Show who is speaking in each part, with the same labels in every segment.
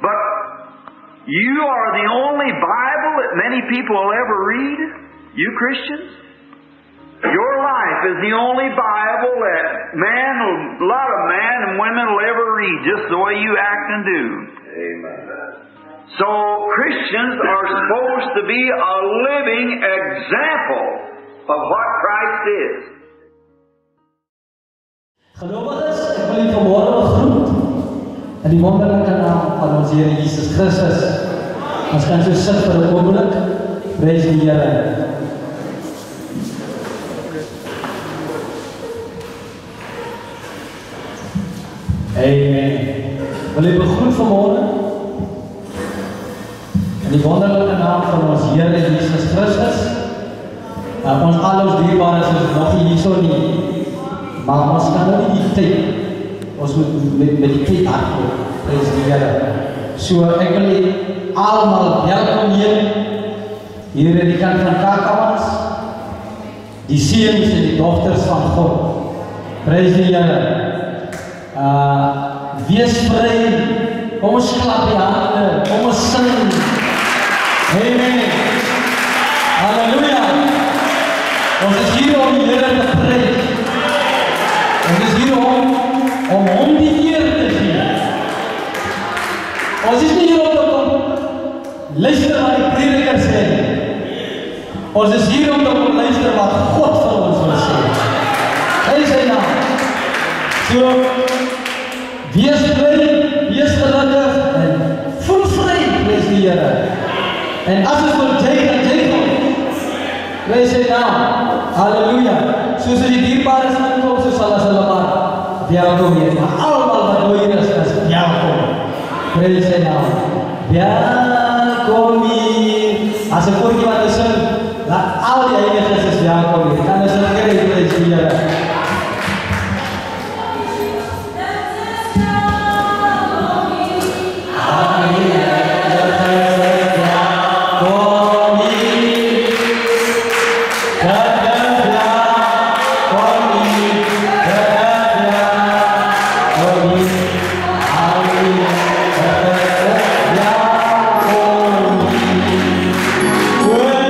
Speaker 1: But you are the only Bible that many people will ever read, you Christians. Your life is the only Bible that a lot of men and women will ever read, just the way you act and do.
Speaker 2: Amen.
Speaker 1: So Christians are supposed to be a living example of what Christ is.
Speaker 3: Gelowiges, ek wil u vanmôre begroet in die wonderlike naam van ons Here Jesus Christus. Ons kan so sit vir 'n oomblik. Prys die Here. Amen. Wil u begroet vanmôre in die wonderlike naam van ons Here Jesus Christus. Ons al ons dierbares is nog nie hierso nie. Maar ons kan nou nie die tyd, ons moet met die tyd hardloop, prys die Here. So ek wil julle almal welkom hier in die kant van Kakamas, die seuns en die dogters van God. Prys die Here. Wees vry, kom ons klap die hande, kom ons sing. Amen. Halleluja. Ons is hier om die Here te prys. Ons is hier om hom die eer te gee. Ons is nie hier om te kom luister wat die prediker sê. Ons is hier om te kom luister wat God vir ons wil sê. Hy sê nou. So, wees vry, wees gelukkig en voel vry, prys die Here. En as ons wil jy ons. Prys hy nou. Halleluja. Soos die dierbares aankom, so sal as hulle maar welkom wees. Maar almal wat hier is welkom. Prys sy naam. Welkom hier. As ek ooit iemand sing, dat al die heiliges is welkom hier. Dan is dit kry, prys die Here. Good.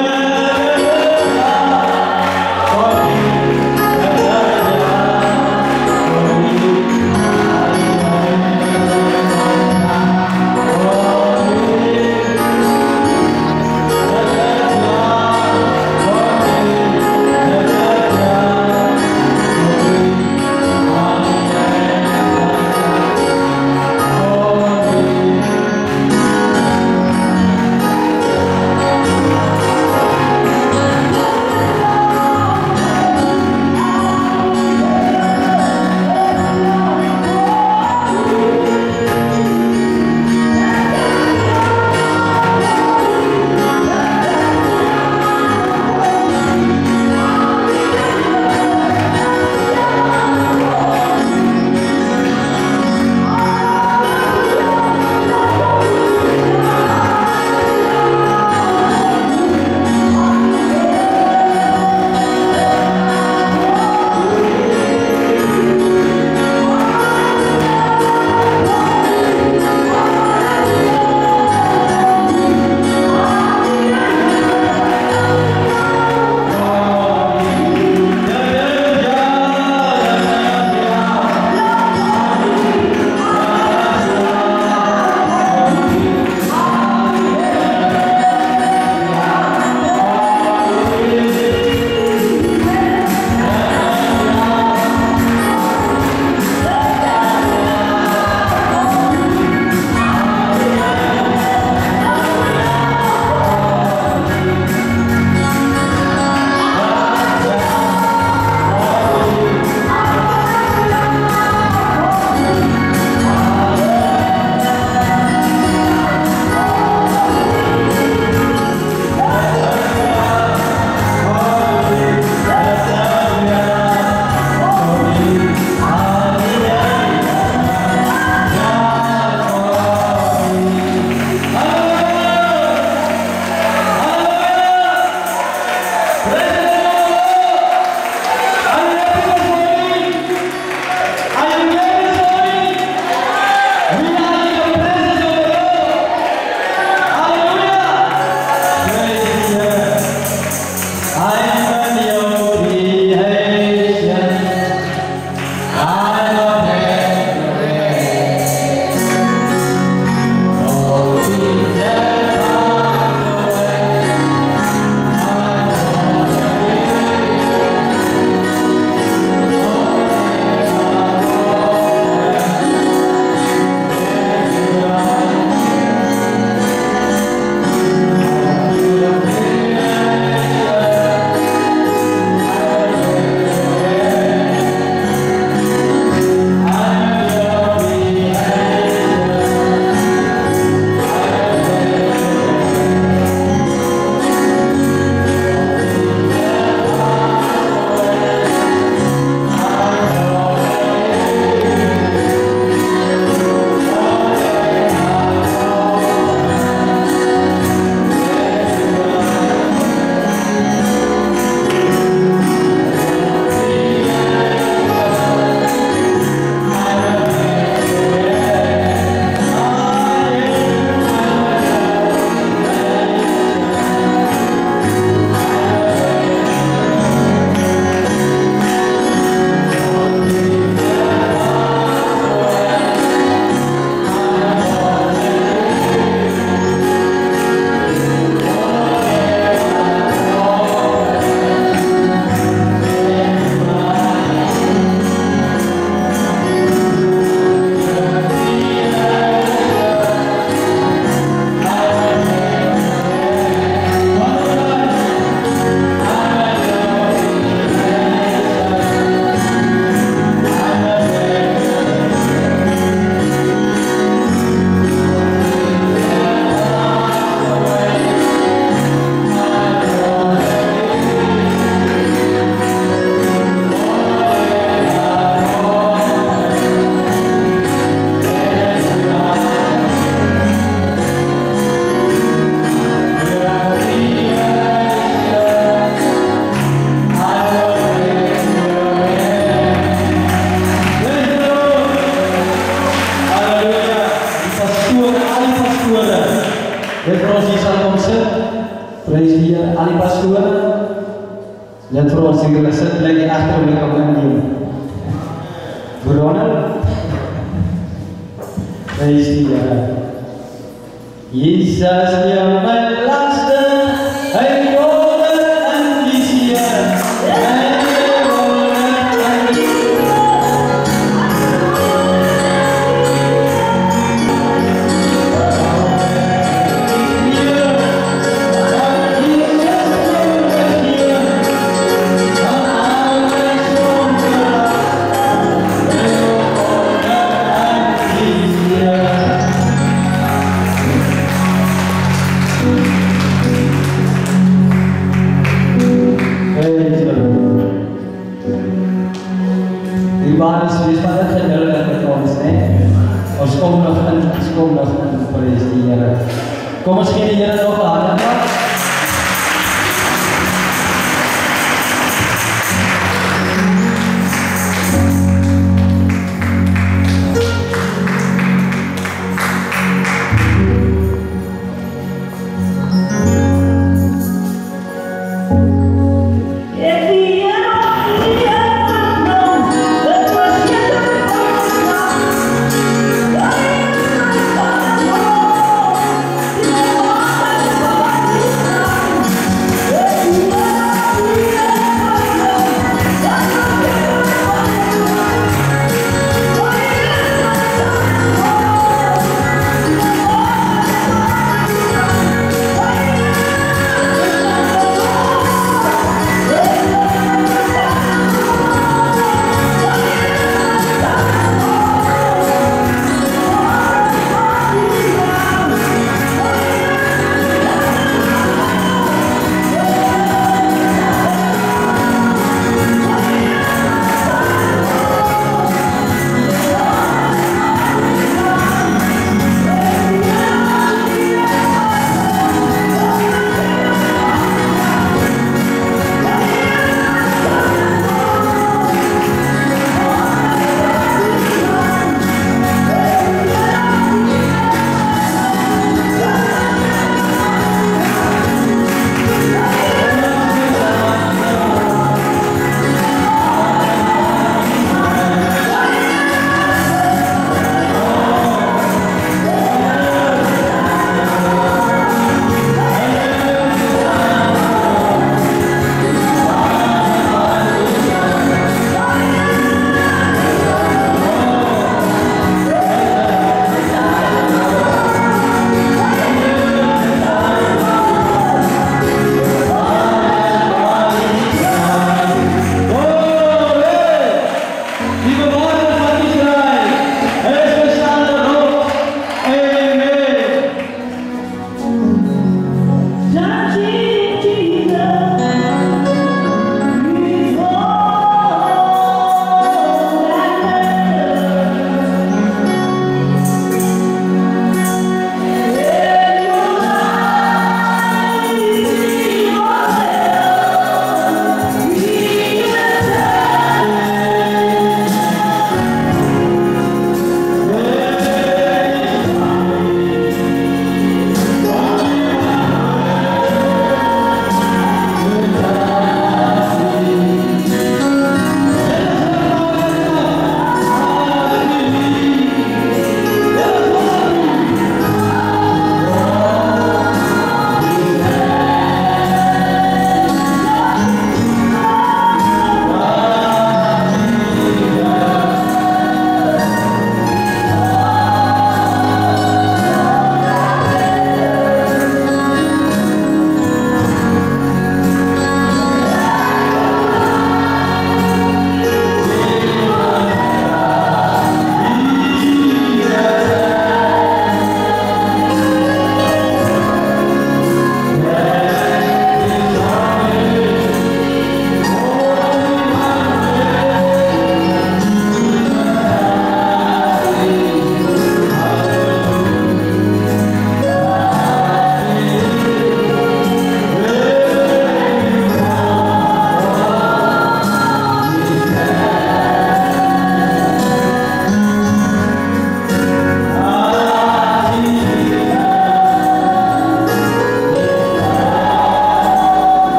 Speaker 3: Net voor ons hier sal kom sit. Prys die Here, al die pastore. Net vir ons hier sit, bly die agter om lekker in neem. Verona. Prys die Here. Jesus jou my laste, hy word in die see. Kom ons gee die Here nog 'n hand klap.
Speaker 2: Yeah.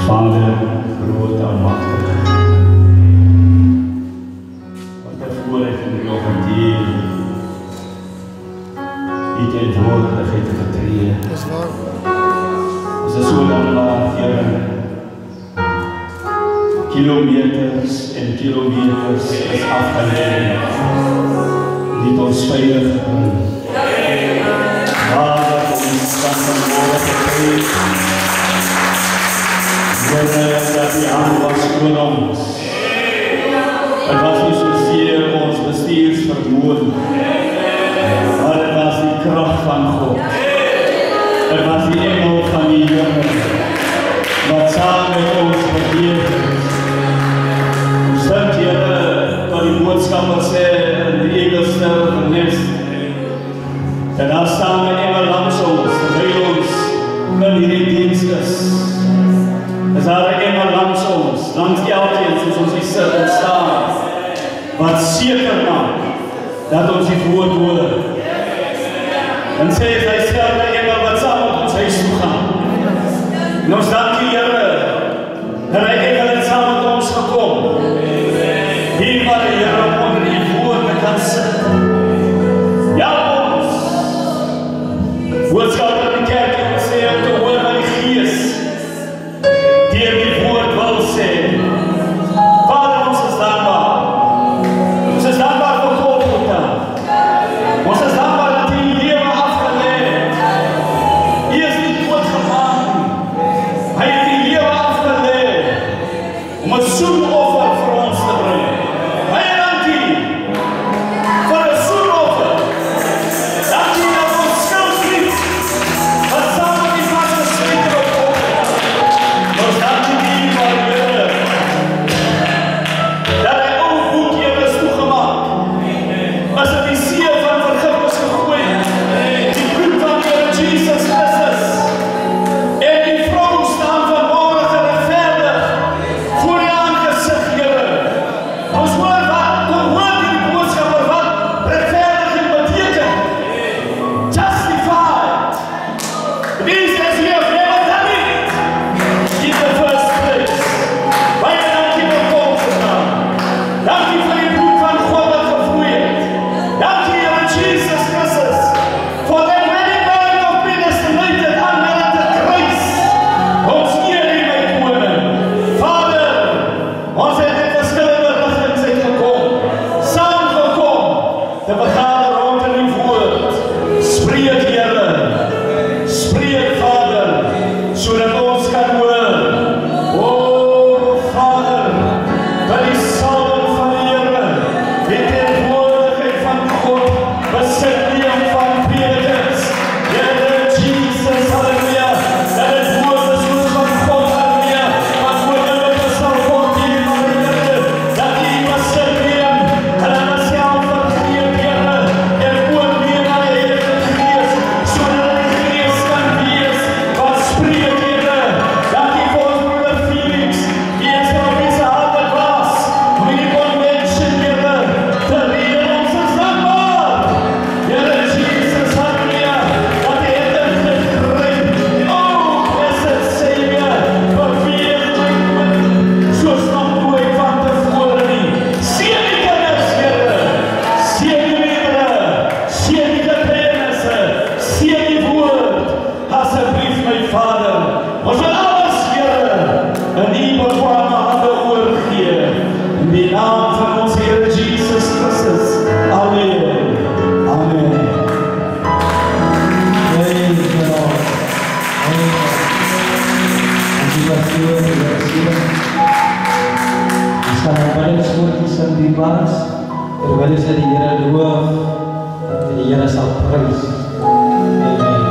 Speaker 3: Vader, groot en machtig. Wat een voorrecht om u op een dier. Die tegenwoordigheid te vertreden.
Speaker 2: Dat is waar.
Speaker 3: Ons is so dankbaar, Here. Kilometers en kilometers is afgelegd. Die ons veilig bring. Vader, ons kan vanmorgen gegeven. Here, dat die hand was oor ons. Het was nie sozeer ons bestuursvermogen, maar het was die kracht van God. Het was die engel van die Here, wat saam met ons begeerd het. Ons dink, Here, wat die boodskapper sê in die egelsterre nest. En daar staan die engel langs ons, terwyl ons in hierdie dienst is. Is daar een engel langs ons, langs elkeen soos ons hier sit en staan, wat seker maak dat ons die woord hoor. En sê hy self die engel wat saam met ons huis toe gaan. En ons dankie Here, dat hy engel het saam met ons gekom. Hier waar die Here onder die woorde kan sit. Ja ons, boodskap in die kerk en sê om te hoor van die Gees. Deur die woord wil sê, Vader, ons is dankbaar. Ons is dankbaar vir Golgotha. Ons is dankbaar dat U die lewe afgelê het. U is nie doodgemaak nie. Hy het die lewe afgelê om 'n soenoffer vir ons te bring. Baie dankie vir 'n soenoffer. Dankie dat ons skuldvlies wat saam met die Vader gespreek op Golgotha. Ons dankie die van Here, dat hy ou boekjene is toegemaak, as in die see van vergifnis gegooi, die bloed van Here Jesus Christus, en die vrou staan vanmorgen geregverdig voor die aangesig, Here. Ons hoor die boodskapper wat regverdiging beteken. Justified. These as we have never done it in the first place. Baie dankie vir Golgotha. Dankie vir die bloed van God wat gevloei het. Dankie Here Jesus Christus for that very man of predestinated unmerited grace. Ons eer U my koning. Vader, ons het in verskillende rigtings uitgekom, saamgekom, te vergader rond in die woord. Spreek Here, spreek Vader, sodat ons kan hoor. O Vader, by die salwing van die Here, die teenwoordigheid van God, besit neem van predikers. Here Jesus, halleluja, dat het woord is soos van God, halleluja, wat woordelik sal word hier van die Here, dat U besit neem, hulle myself vergeet, Here, en ook weer na die Heilige Gees, sodat die Gees kan wees, wat spreek, Here, dat U vir ons broeder Felix, die is op deze handen was, om in die convention, Here, te reden, ons is dankbaar. Here Jesus, halleluja, dat U het ingegryp. Oh, is het Savior, verweeg my koning, soos nog nooit van tevore nie. Seën die kinders, Here, seën die liedere, seën die getuienisse, seën die woord, asseblief my Vader. Ons wil alles, Here, in U bekwame hande oorgee, in die naam van ons Here Jesus Christus. Amen. Amen.
Speaker 4: Praise the Lord. Amen. Terima kasih. Ons gaan bidings woordjies in die bas, terwyl ons die Here loof, en die Here sal prys. Amen.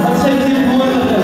Speaker 3: Wat sê die woorde?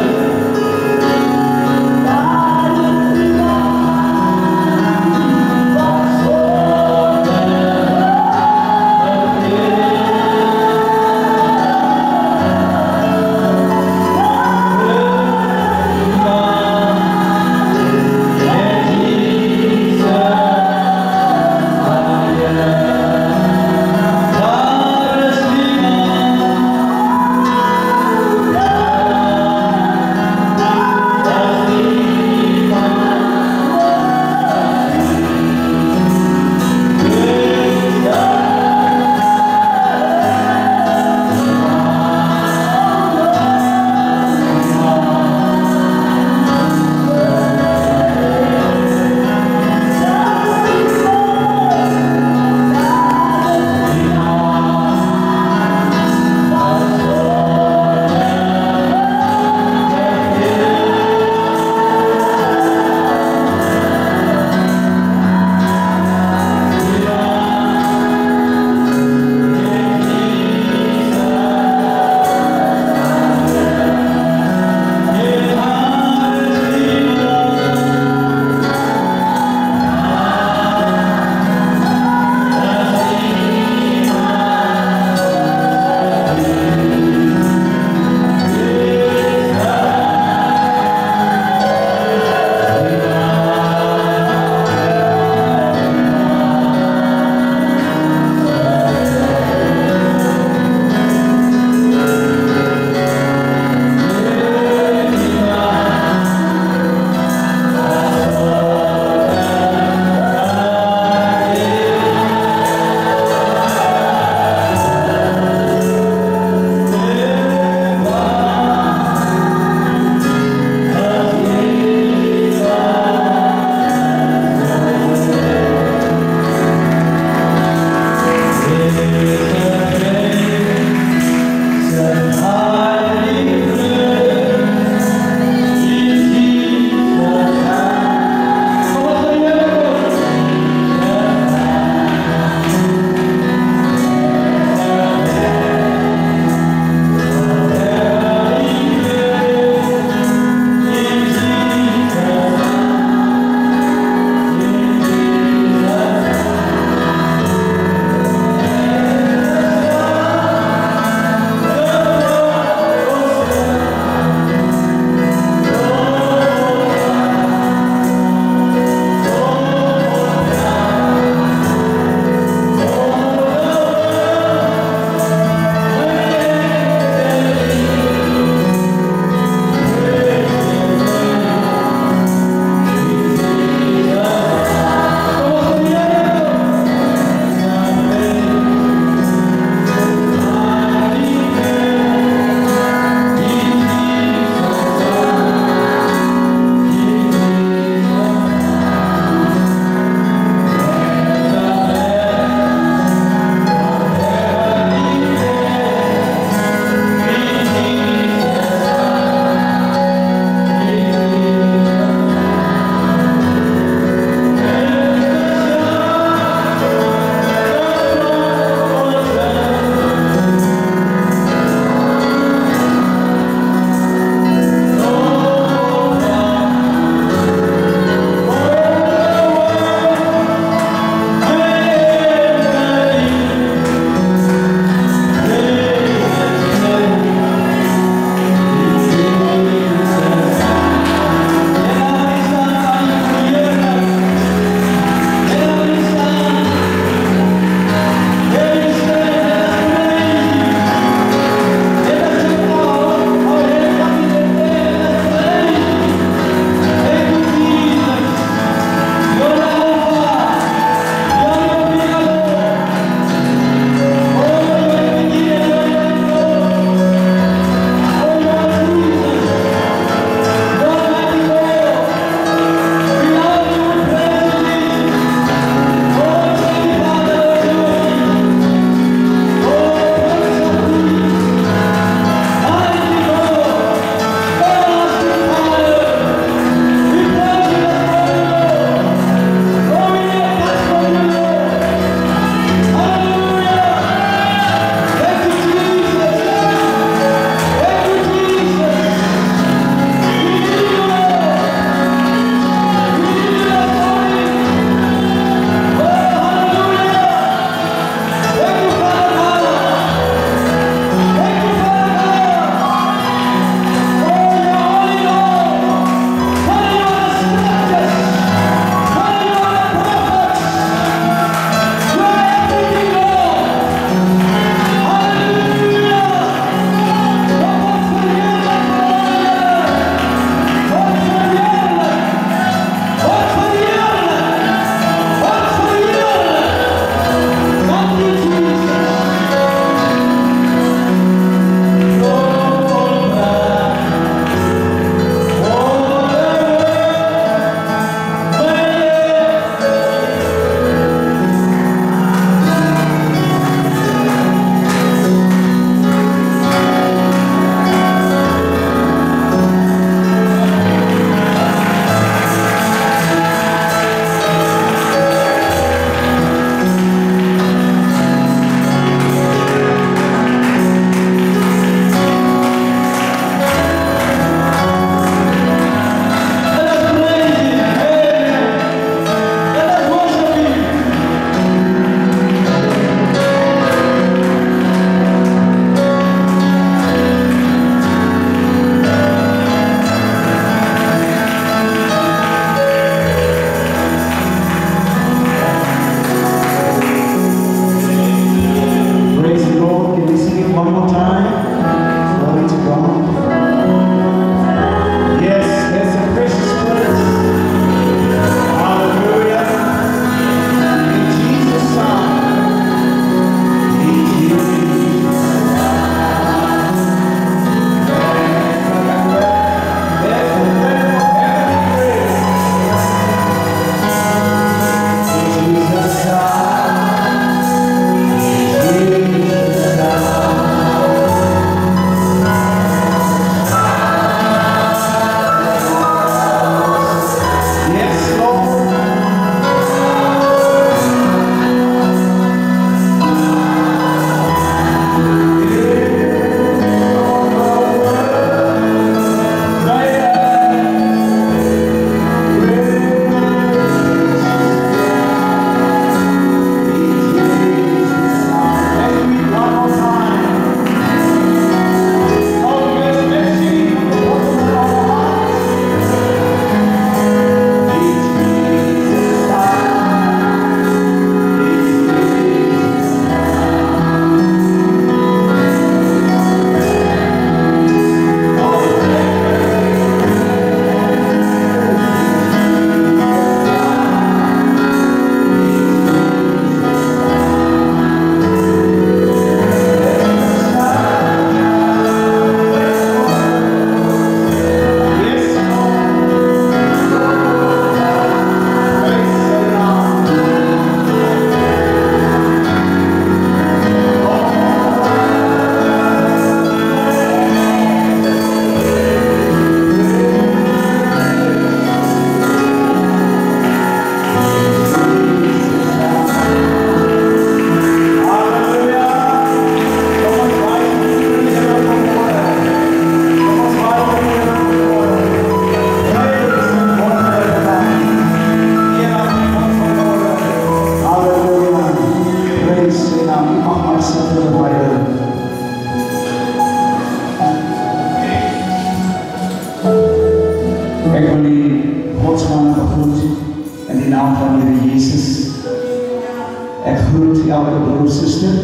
Speaker 2: elke broer, suster,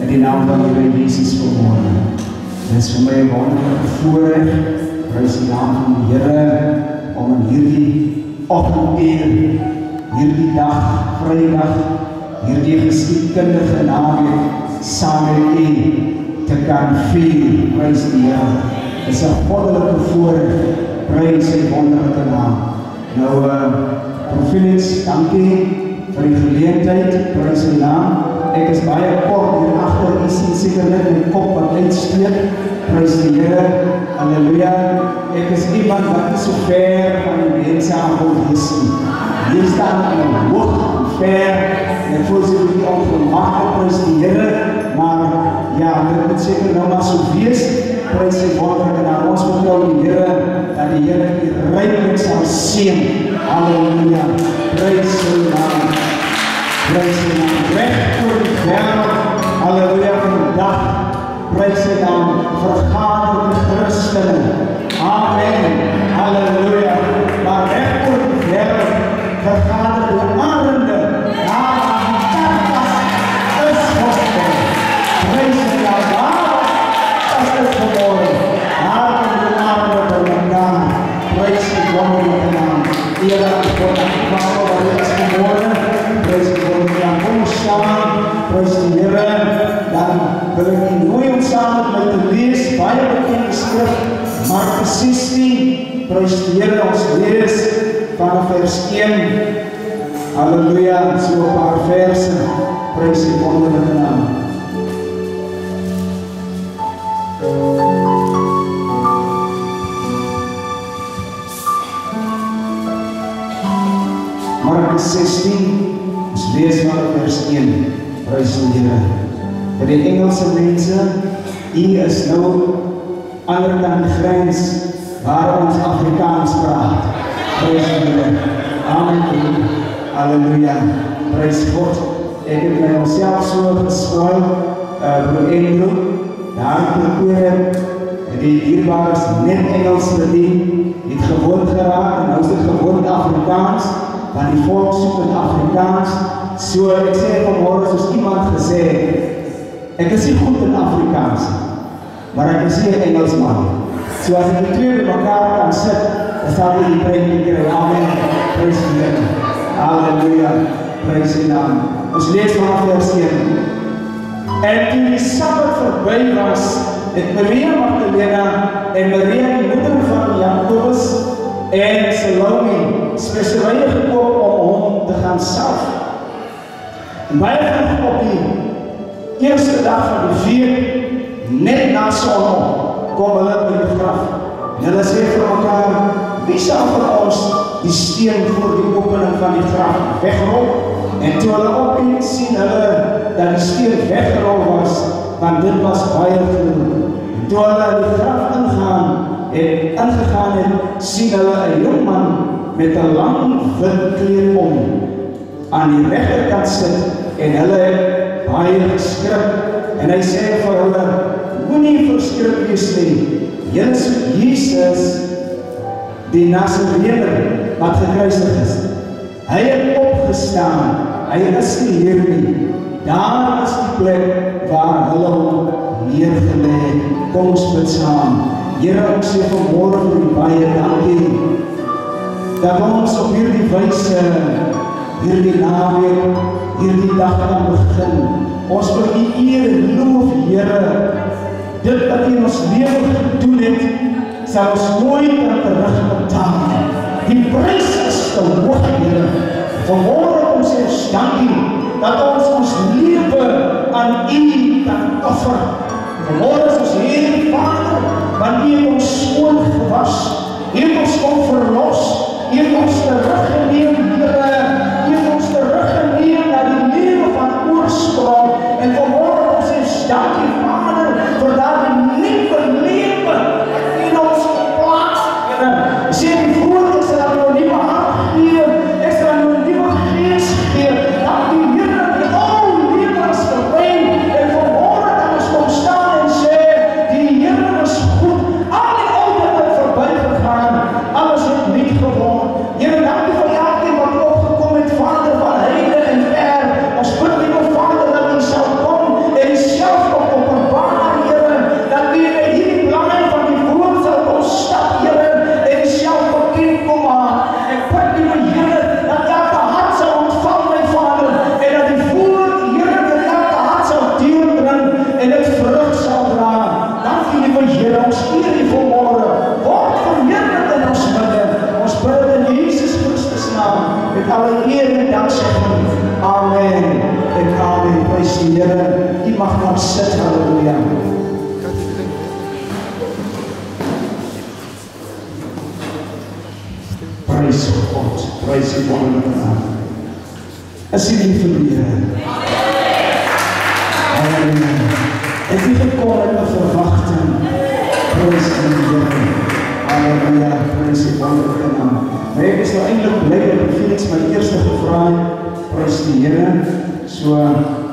Speaker 2: in die naam van die Here Jesus vanmorgen. Dit is vir my 'n wonderlike voorreg, prys die naam van die Here, om in hierdie oggenduur, hierdie dag, Vrydag, hierdie geskiedkundige naweek, saam met u te kan vier, prys die Here. Dit is 'n wonderlike voorreg, prys sy wonderlike naam. Nou, Prof. Felix, dankie vir die geleentheid, prys sy naam. Ek is baie kort hier agter, u sien seker net my kop wat uitsteek, prys die Here, halleluja. Ek is iemand wat nie so ver van die mense aan wil wees nie. Hier staan ek hoog en ver, en ek voel sy bietjie ongemaklik, prys die Here, maar ja, dit moet seker nou maar so wees, prys sy wonderlike naam. Ons vertrou die Here, dat die Here u ryklik sal seën, halleluja, prys sy naam. Prys sy naam, reg voor die wêreld, halleluja, vandag, prys sy naam, vergader die Christene, amen, halleluja, maar reg voor die wêreld, vergader die arende, daar waar die kerkas is gestel, prys sy naam, daar is het geboren, daar kan die arende by mekaar, prys sy wonderlike naam, Here aan God, Vader, wat dit is geboren, prys die wonderlike naam, kom ons staan, prys die Here, dan wil ek u nooi om saam met my te lees, baie bekende skrif, Markus 16, prys die Here, ons lees van vers 1, halleluja, so 'n paar verse, prys die wonderlike naam. Markus 16, ons lees van vers 1, prys die Here. Vir die Engelse mense, u is nou ander dan die grens waar ons Afrikaans praat. Prys die Here. Amen. Halleluja. Prys God. Ek het my onsself so gespoil, broer Andrew, daar in die dierbaar is net Engels bedien, het gewoond geraak, en nou is dit gewoond Afrikaans, want die volk soek in Afrikaans, so ek sê vanmorgen soos iemand gesê, ek is nie goed in Afrikaans, maar ek is nie Engelsman. So as ek die twee by mekaar kan sit, dan sal ek die preek kry. Amen. Prys die Here. Halleluja. Prys die naam. Ons lees vanaf vers 1. En toe die Sabbat verby was, het Maria Magdalena en Maria die moeder van Jakobus en Salome speserye gekoop om hom te gaan salf. En baie vroeg op die eerste dag van die week, net na sonop, kom hulle by die graf. En hulle sê vir mekaar, wie sal vir ons die steen voor die opening van die graf wegrol? En toe hulle opkyk, sien hulle dat die steen weggerol was, want dit was baie groot. En toe hulle die graf ingegaan het, sien hulle 'n jong man met 'n lang wit kleed om aan die regterkant sit, en hulle het baie geskrik. En hy sê vir hulle, moenie verskrik wees nie, julle soek Jesus, die Nasarener, wat gekruisig is. Hy het opgestaan, hy is nie hier nie. Daar is die plek waar hulle hom neergelê. Kom ons bid saam. Here, ons sê vanmorgen vir die baie dankie, dat ons op hierdie wyse, hierdie naweek, hierdie dag kan begin. Ons wil u eer en loof, Here. Dit wat u in ons lewe gedoen het, sal ons nooit kan terugbetaal. Die prys is te hoog, Here. Vanmorgen ons sê dankie, dat ons lewe aan u kan offer. Vanmorgen is ons Heer, Vader, want u het ons skoon gewas, u het ons kom verlos, u het ons teruggeneem, Here, u het ons teruggeneem na die lewe van oorsprong, en vanmorgen ons sê dankie, Vader, vir daardie nieuwe lewe in ons plaas, Here. Sê die vroeg, ek sal nou nieuwe hart gee, ek sal nou nieuwe geest gee, dat die Here die oude lewe is verby, en vanmorgen kan ons kom staan en sê, die Here is goed, al die oude het verby gegaan, alles het niet geworden. Here, dankie mag maar sit, halleluja. Prys God, prys die wonderlike naam. Is die lief van die Here? Halleluja. Het nie gekom met 'n verwagting, prys die Here. Halleluja, prys die wonderlike naam. Maar ek is nou eintlik bly dat Felix my eerste gevra het, prys die Here, so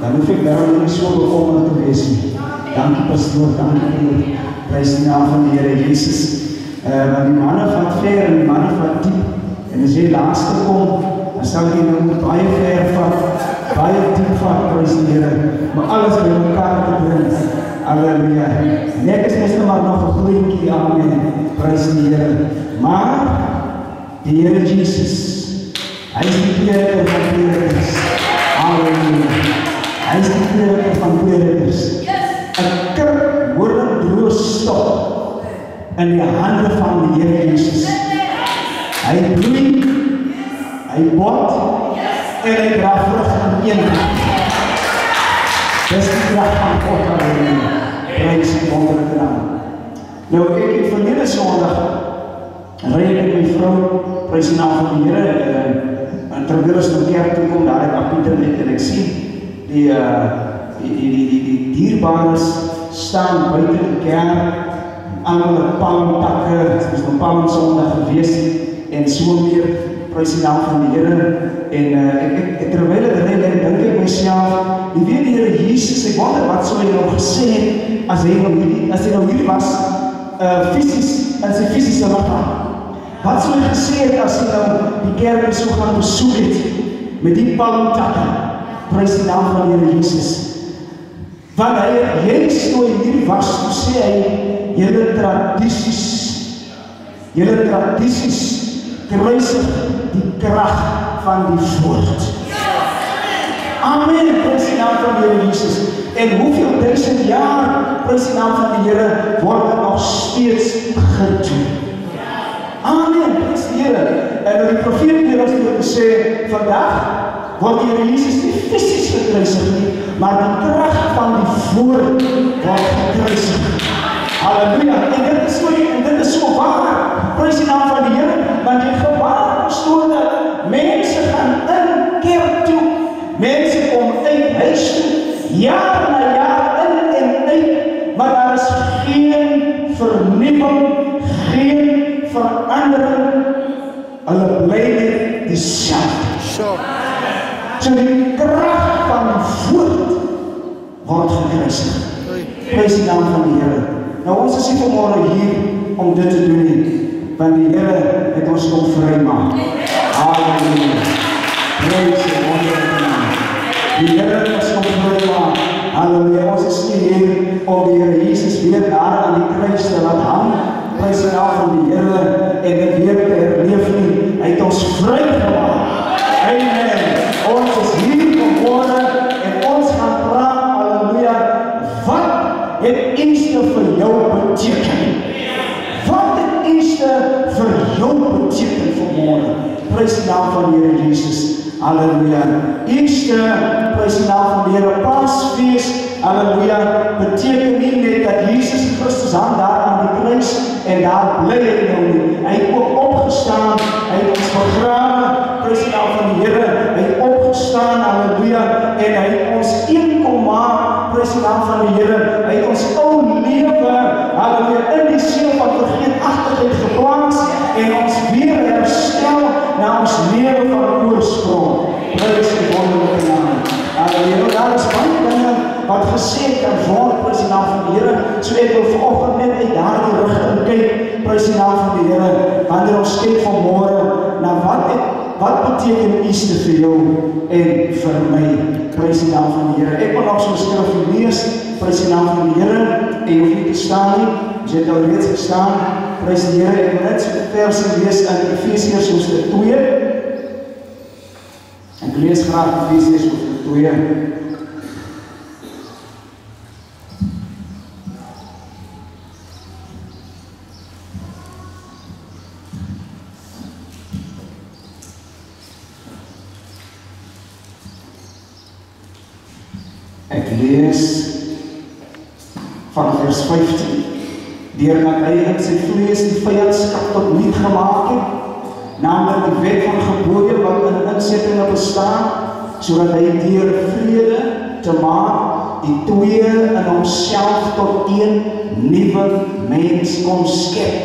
Speaker 2: dan hoef ek daarom nie so bekommerd te wees nie. Dankie pastoor, dankie, prys die naam van die Here Jesus. Want die manne van ver en die manne van diep, en as jy laaste kom, dan sal jy nou baie ver vat, baie diep vat, prys die Here, maar alles by mekaar te bring. Halleluja. En ek is net maar nog 'n groentjie, amen, prys die Here. Maar die Here Jesus, hy is die prediker van predikers. Halleluja. Hy is die prediker van predikers. 'n kerk word droog stop in die hande van die Here Jesus. Hy bloei, hy bot, en hy dra vrug aan een kant. Dis die krag van God, halleluja. Prys die wonderlike naam. Nou, ek het verlede Sondag, ry ek met my vrou, prys die naam van die Here, en terwyl ons na kerk toe kom, daar het op internet, en ek sien, die dierbares staan buiten die kerk, allemaal palmtakke, het is een palmsondag gewees, en so meer, prys die naam van die Here, en terwyl ek ry, dan dink ek myself, jy weet die Here Jesus, ek wonder wat sou hy nou gesê het, as hy nou hier was, fysies, in sy fysische lichaam. Wat sou hy gesê het, as hy nou die kerk so gaan besoek het, met die palmtakke, prys die naam van die Here Jesus. Want hy het juist toe hy hier was, toe sê hy, julle tradities, kruisig die krag van die woord. Amen, prys die naam van die Here Jesus. En hoeveel 1000 jaar, prys die naam van die Here, word nog steeds gedoen. Amen, prys die Here. En die profeet het ons gesê, vandag word die Here Jesus nie fysies gekruisig nie, maar die krag van die woord word gekruisig. Halleluja, en dit is so waar, prys die naam van die Here, want jy gewaar verstoor dat mense gaan in kerk toe, mense kom uit huis toe, jaar na jaar in en uit, maar daar is geen vernieuwing, geen verandering, hulle bly net dieselfde. So die krag van die woord word gekruisig. Prys die naam van die Here. Nou ons is nie vanmorgen hier om dit te doen nie, want die Here het ons kom vrymaak. Halleluja. Prys die wonderlike naam. Die Here het ons kom vrymaak. Halleluja. Ons is nie hier om die Here Jesus weer daar aan die kruis te laat hang. Prys die naam van die Here en dit weer te herleef nie. Hy het ons vrygemaak. Amen. Ons is hier vanmorgen en ons gaan praat, halleluja, wat het Easter vir jou beteken? Wat het Easter vir jou beteken vanmorgen? Prys die naam van die Here Jesus, halleluja. Easter, prys die naam van die Here, Paasfees, halleluja, beteken nie net dat Jesus Christus hang daar aan die kruis en daar bly hy nou nie. Hy het ook opgestaan, hy het ons begrawe, prys die naam van die Here, hy het opgestaan, halleluja, en hy het ons een kom maak, prys die naam van die Here, hy het ons ou lewe, halleluja, in die siel van vergeetachtigheid geplaas en ons weer herstel na ons lewe van oorsprong. Prys die wonderlike naam. Halleluja, daar is baie dinge wat gesê kan word, prys die naam van die Here, so ek wil vanoggend net uit daardie rigting kyk, prys die naam van die Here, wanneer ons kyk vanmorgen na wat beteken Easter vir jou en vir my, prys die naam van die Here. Ek wil nog so skrif lees, prys die naam van die Here, en jy hoef nie te staan nie, as jy het al reeds gestaan, prys die Here, ek wil net so versie lees in Efesiërs hoofstuk 2, ek lees graag Efesiërs hoofstuk 2, ek lees van vers 15. Deurdat hy in sy vlees die vyandskap tot niet gemaak het, naamlik die wet van gebooie wat in insettinge bestaan, sodat hy deur vrede te maak die twee in homself tot een nuwe mens kon skep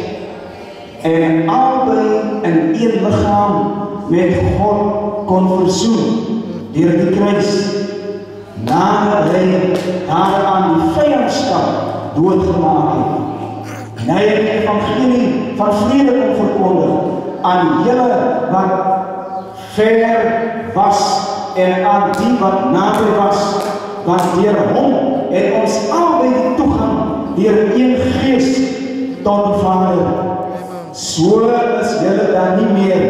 Speaker 2: en albei in een liggaam met God kon versoen deur die kruis, nadat hy daaraan die vyandskap doodgemaak het. En hy het die evangelie van vrede kon verkondig aan julle wat ver was en aan die wat naby was, want deur hom het ons albei die toegang deur een gees tot die Vader. So is julle dan nie meer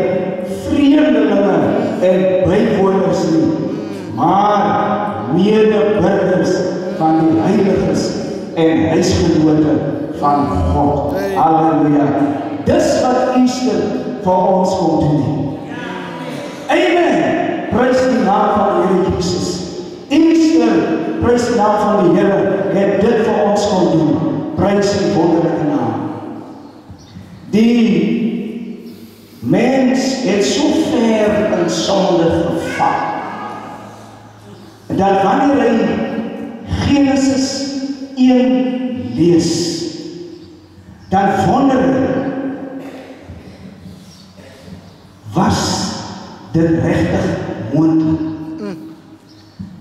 Speaker 2: vreemdelinge en bywoners nie, maar medeburgers van die heiliges en huisgenote van God. Halleluja. Dis wat Easter vir ons kom doen. Amen. Prys die naam van die Here Jesus. Easter, prys die naam van die Here, het dit vir ons kom doen. Prys die wonderlike naam. Die mens het so ver in sonde geval, dat wanneer hy Genesis 1 lees, dan wonder hy, was dit regtig moontlik?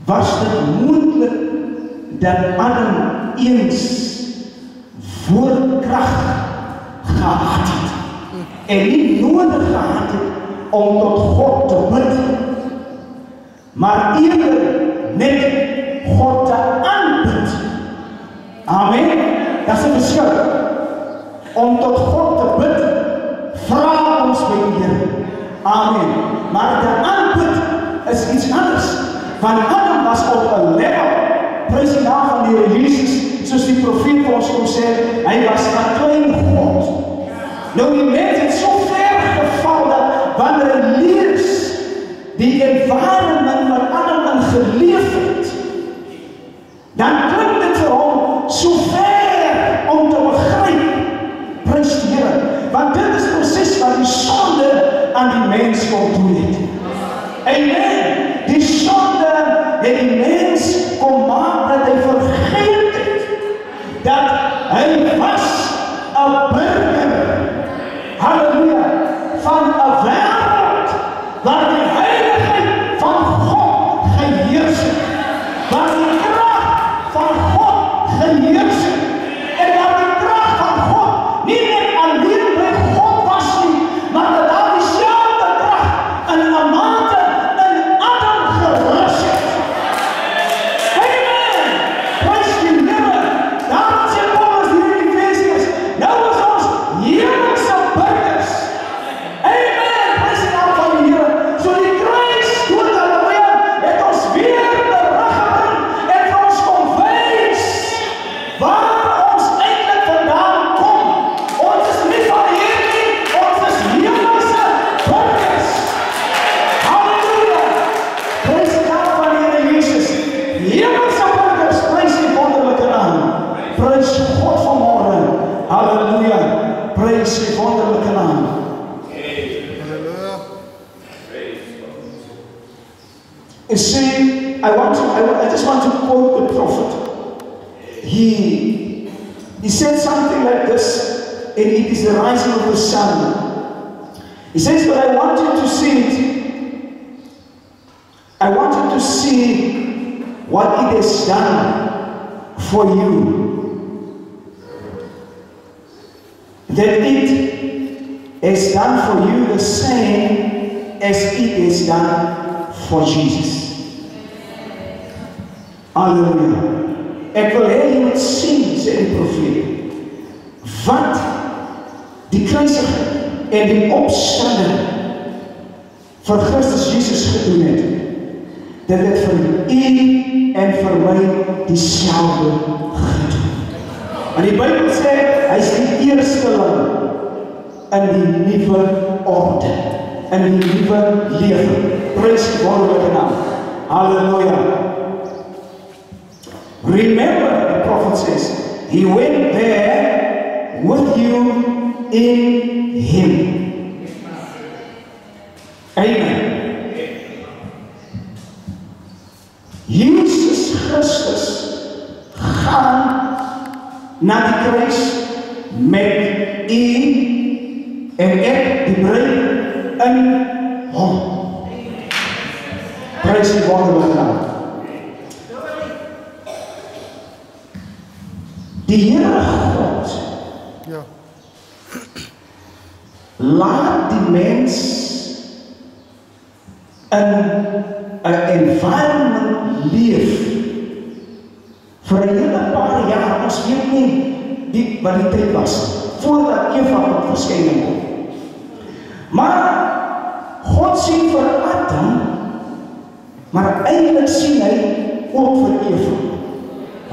Speaker 2: Was dit moontlik dat Adam eens voorkrag gehad het en nie nodig gehad het om tot God te bid, maar eerder net God te aanbid? Amen. Dat is 'n verskil. Om tot God te bid, vra ons by die Here. Amen. Maar te aanbid is iets anders. Want Adam was op 'n level, prys die naam van die Here Jesus, soos die profeet vir ons kom sê, hy was 'n klein God. Nou die mens het so ver geval dat wanneer hy lees die environment wat Adam in geleef het, dan klink dit vir hom so ver om te begryp. Prys die Here, want dit is presies wat die sonde aan die mens kom doen het. Amen. Die sonde het die mens kom maak dat hy vergeet het dat hy was 'n burger, halleluja, van 'n wêreld waar die heiligheid van God geheers het, waar die krag van God geheers het, en waar die krag van God nie net alleen by God was nie, maar dat daar dieselfde krag in 'n mate in Adam gerus het. Amen. Prys die Here. Daarom sê Paulus hier in Efesiërs, nou is ons hemelse burgers. Amen. Prys die naam van die Here. So die kruis, dood, halleluja, het ons weer teruggebring en vir ons kom wys waar ons eintlik vandaan kom. Ons is nie van hier nie, ons is hemelse burgers. Halleluja. Prys die naam van die Here Jesus. Hemelse burgers, prys die wonderlike naam. Prys God vanmôre. Halleluja. Prys die wonderlike naam. You see, I just want to quote the prophet. He said something like this, and it is the rising of the sun. He says, but I want you to see it. I want you to see what it has done for you. That it has done for you the same as it has done for Jesus. Halleluja. Ek wil hê jy moet sien, sê die profeet, wat die kruisiging en die opstanding vir Christus Jesus gedoen het, dat dit vir u en vir my dieselfde gedoen. En die Bybel sê, hy is die eersteling in die nuwe orde, in die nuwe lewe. Prys die wonderlike naam. Halleluja. Remember, the prophet says, He went there with you in Him. Amen. Jesus Christus gaan na die kruis met u en ek die bruid in hom. Prys die wonderlike naam. Die Here God laat die mens in 'n environment leef vir 'n hele paar jaar. Ons weet nie wat die tyd was voordat Eva tot verskyning kom. Maar God sien vir Adam, maar eintlik sien hy ook vir Eva.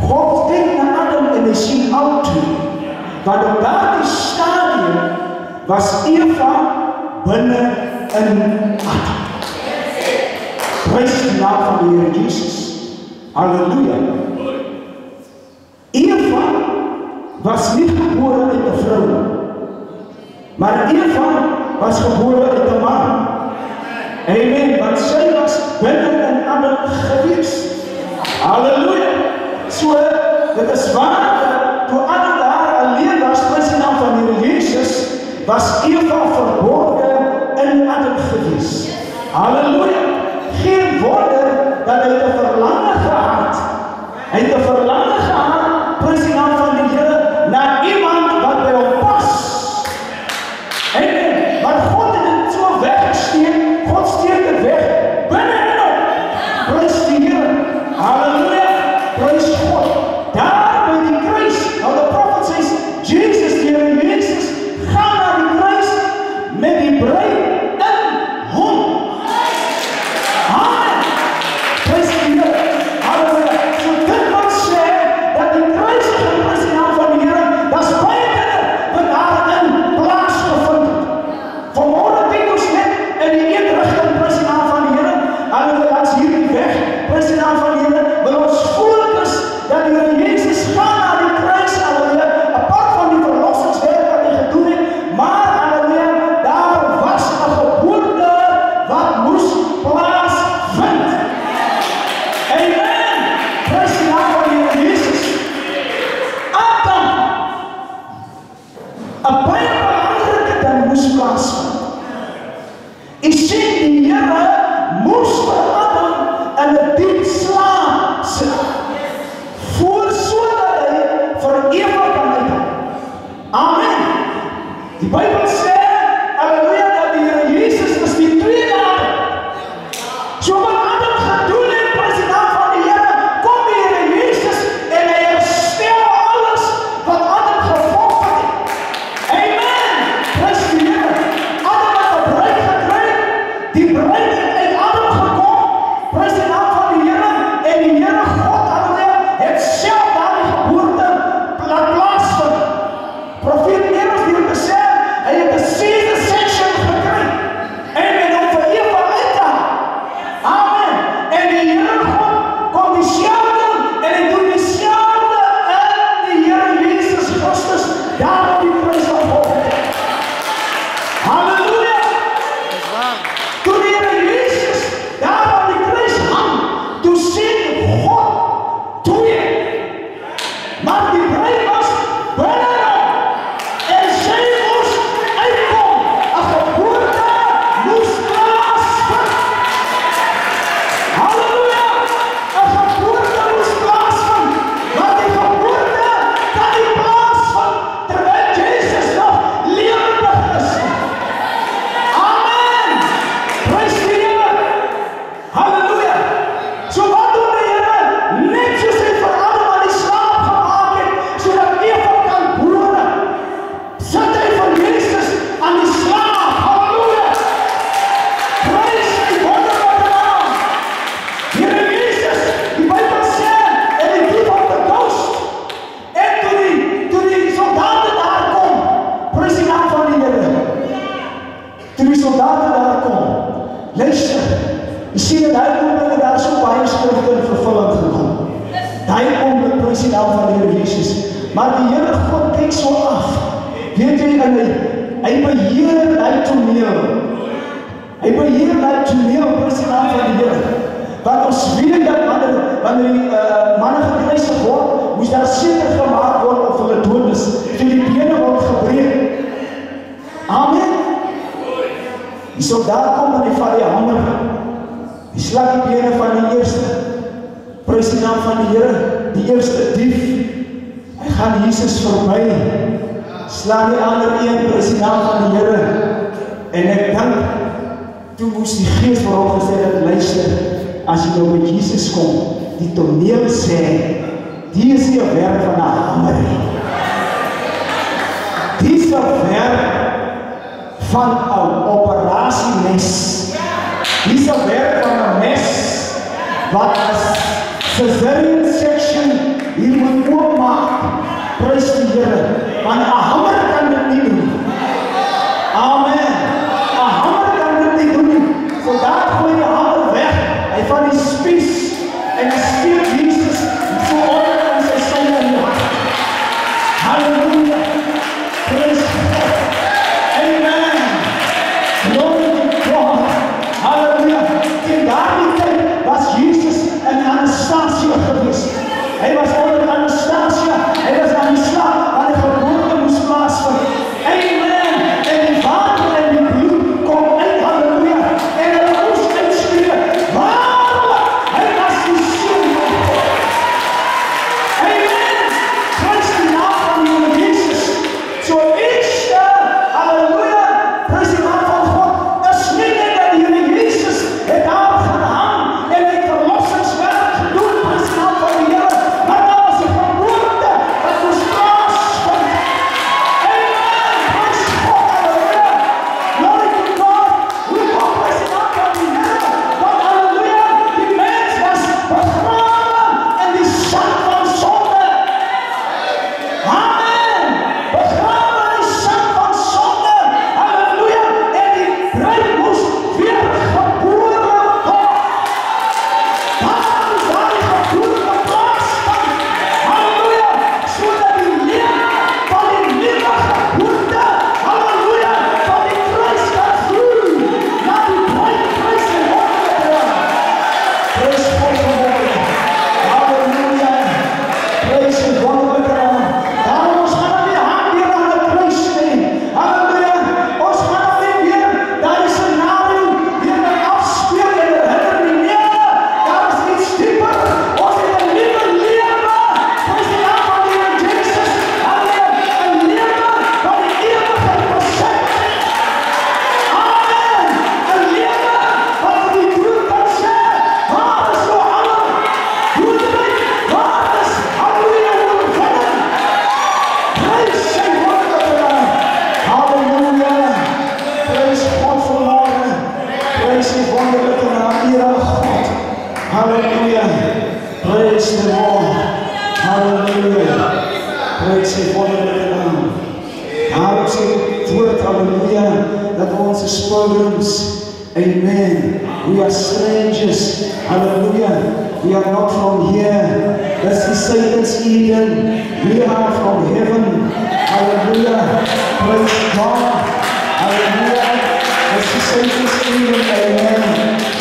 Speaker 2: God kyk na Adam en hy sien al twee. Want op daardie stadium was Eva binne in Adam. Prys die naam van die Here Jesus. Halleluja. Eva was nie gebore uit 'n vrou, maar Eva was gebore uit 'n man. Amen. Want sy was binne in Adam gewees. Halleluja. So, dit is waar, toe Adam daar alleen was, prys die naam van die Here Jesus, was Eva verborgen in Adam gewees. Halleluja. Geen wonder dat hy 'n verlange gehad. Hy het 'n verlange gehad, prys die naam van die Here, na iemand wat by hom pas. Amen. Maar God het dit so weggesteek, God steek dit weg, binne in hom. Prys die Here. Halleluja. Prys God. Daar by die kruis, nou die prophet sê, Jesus, die Here Jesus, gaan na die kruis met die bruid in hom. Amen. Prys die Here. Halleluja. So dit wil sê dat die kruisiging, prys die naam van die Here, dat is baie dinge wat daarin plaasgevind het. Vanmorgen denk ons net in die een rigting, prys die naam van die Here. Halleluja, dat is hier die weg, prys die naam van die Here, wil ons fokus dat die Here Jesus gaan na die kruis, halleluja, apart van die verlossingswerk wat hy gedoen het, maar halleluja, daar was 'n geboorte wat moes plaasvind. Amen. Prys die naam van die Here Jesus. Adam, 'n baie belangrike ding moes plaasvind. U sien, die Here moes vir Adam in 'n diep slaap sit, sodat hy vir Eva kan uithaal. Amen. Die Bybel sê, halleluja, dat die Here Jesus is die tweede Adam. So wat Adam gedoen het, prys die naam van die Here, kom die Here Jesus en hy herstel alles wat Adam gevolg het. Amen. Prys die Here. Adam het 'n bruid gekry, die bruid het uit Adam gekom, prys die naam van die Here, en die Here God, halleluja, het self daardie geboorte laat plaasvind. Profeet Eros die het gesê, hy het 'n C-section gekry. Amen, om vir Eva uit te haal. Amen. En die Here God kom dieselfde en hy doen dieselfde in die Here Jesus Christus daar op die kruis van Golgotha. Halleluja. Toe die Here Jesus daar op die kruis hang, toe sien God twee. Maar die bruid was binne hom en sy moes uitkom. 'n Geboorte moes plaasvind. Halleluja. 'n Geboorte moes plaasvind. Maar die geboorte kan nie plaasvind terwyl Jesus nog lewendig is. Amen. Prys die Here. Halleluja. So wat doen die Here? Net soos hy vir Adam aan die slaap gemaak het, sodat Eva kan boore, sit hy vir Jesus aan die slaap. Halleluja. Prys die wonderlike naam. Here Jesus, die Bybel sê, en hy gee hom the ghost. En toe die soldaten daar kom, prys die naam van die Here. Toe die soldaten daar kom, luister, jy sien in daai oomblik daar so baie skrifte in vervulling gekom. Daai oomblik, prys die naam van die Here Jesus, Maar die Here God kyk so af. Weet jy, hy beheer die toneel. Hy beheer die toneel, prys die naam van die Here. Want ons weet dat wanneer die manne gekruisig word, moes daar seker gemaak word of hulle dood is. So die bene word gebreek. Amen. Die soldaat kom en hy vat die hamer. Hy slag die bene van die eerste. Prys die naam van die Here, die eerste dief. Hy gaan Jesus verby. Slaan die ander een, prys die naam van die Here. En ek dink, toe moes die Gees vir hom gesê dat luister, as jy nou met Jesus kom, die toneel sê, die is die werk van 'n hamer. Die is die werk van 'n operasiemes. Die is die werk van 'n mes wat as cesarean section hier moet oopmaak. Prys die Here, want 'n hamer kan dit nie doen. Amen. 'n hamer kan dit nie doen nie. So daar gooi die hamer weg. Hy van die spies en hy steek Jesus so onder in sy sonde in die hart. Halleluja. Praise God. Amen. Glory to God. Halleluja. In daardie tyd was Jesus in Anastasia gewees. Hy was onder Anastasia. Hy was aan die slag waar die geboorte moes plaasvind. Amen. En die water en die bloed kom uit. Halleluja. En hulle moes uitskree. Waarlik, hy was die Seun van God. Amen. Prys die naam van die Here Jesus. So Easter, halleluja, prys die naam van God. Is nie net dat die Here Jesus het daar gaan hang en hy verlossingswerk gedoen, prys die naam van die Here, maar daar was 'n geboorte wat moes plaasvind. Amen. Prys God, halleluja. Glory to God. Hoe kom prys die naam van die Here? Want halleluja, die mens was begrawe in die sand van sonde. Amen. Begrawe in die sand van sonde. Halleluja. En die bruid moes weer gebore word. Daar moes daardie geboorte plaasvind. Halleluja. Sodat die lewe van die nuwe geboorte, halleluja, van die kruis kan vloei na die bruidkruis en wonderlike. Prys God vanmorgen. Halleluja. Prys die wonderlike naam. Daarom ons gaan nou weer hang weer aan die kruis neem. Halleluja. Ons gaan nou nie weer daardie scenario weer met afspeel en herinner nie. Nee, daar is iets dieper. Ons het 'n nuwe lewe. Prys die naam van die Here Jesus. Halleluja. 'n lewe van die ewigheid besit. Amen. 'n lewe wat vir die dood kan sê, waar is jou hamer? Doodryk, waar is, halleluja, oorwinning? Prys sy wonderlike naam. Halleluja. Prys God vanmorgen. Prys die wonderlike naam, Here God. Halleluja. Prys the Lord. Halleluja. Prys die wonderlike naam. Daarom sê die woord, halleluja, dat ons is pilgrims. Amen. We are strangers. Hallelujah. We are not from here. This is Satan's Eden. We are from heaven. Hallelujah. Praise God. Hallelujah. This is Satan's Eden. Amen.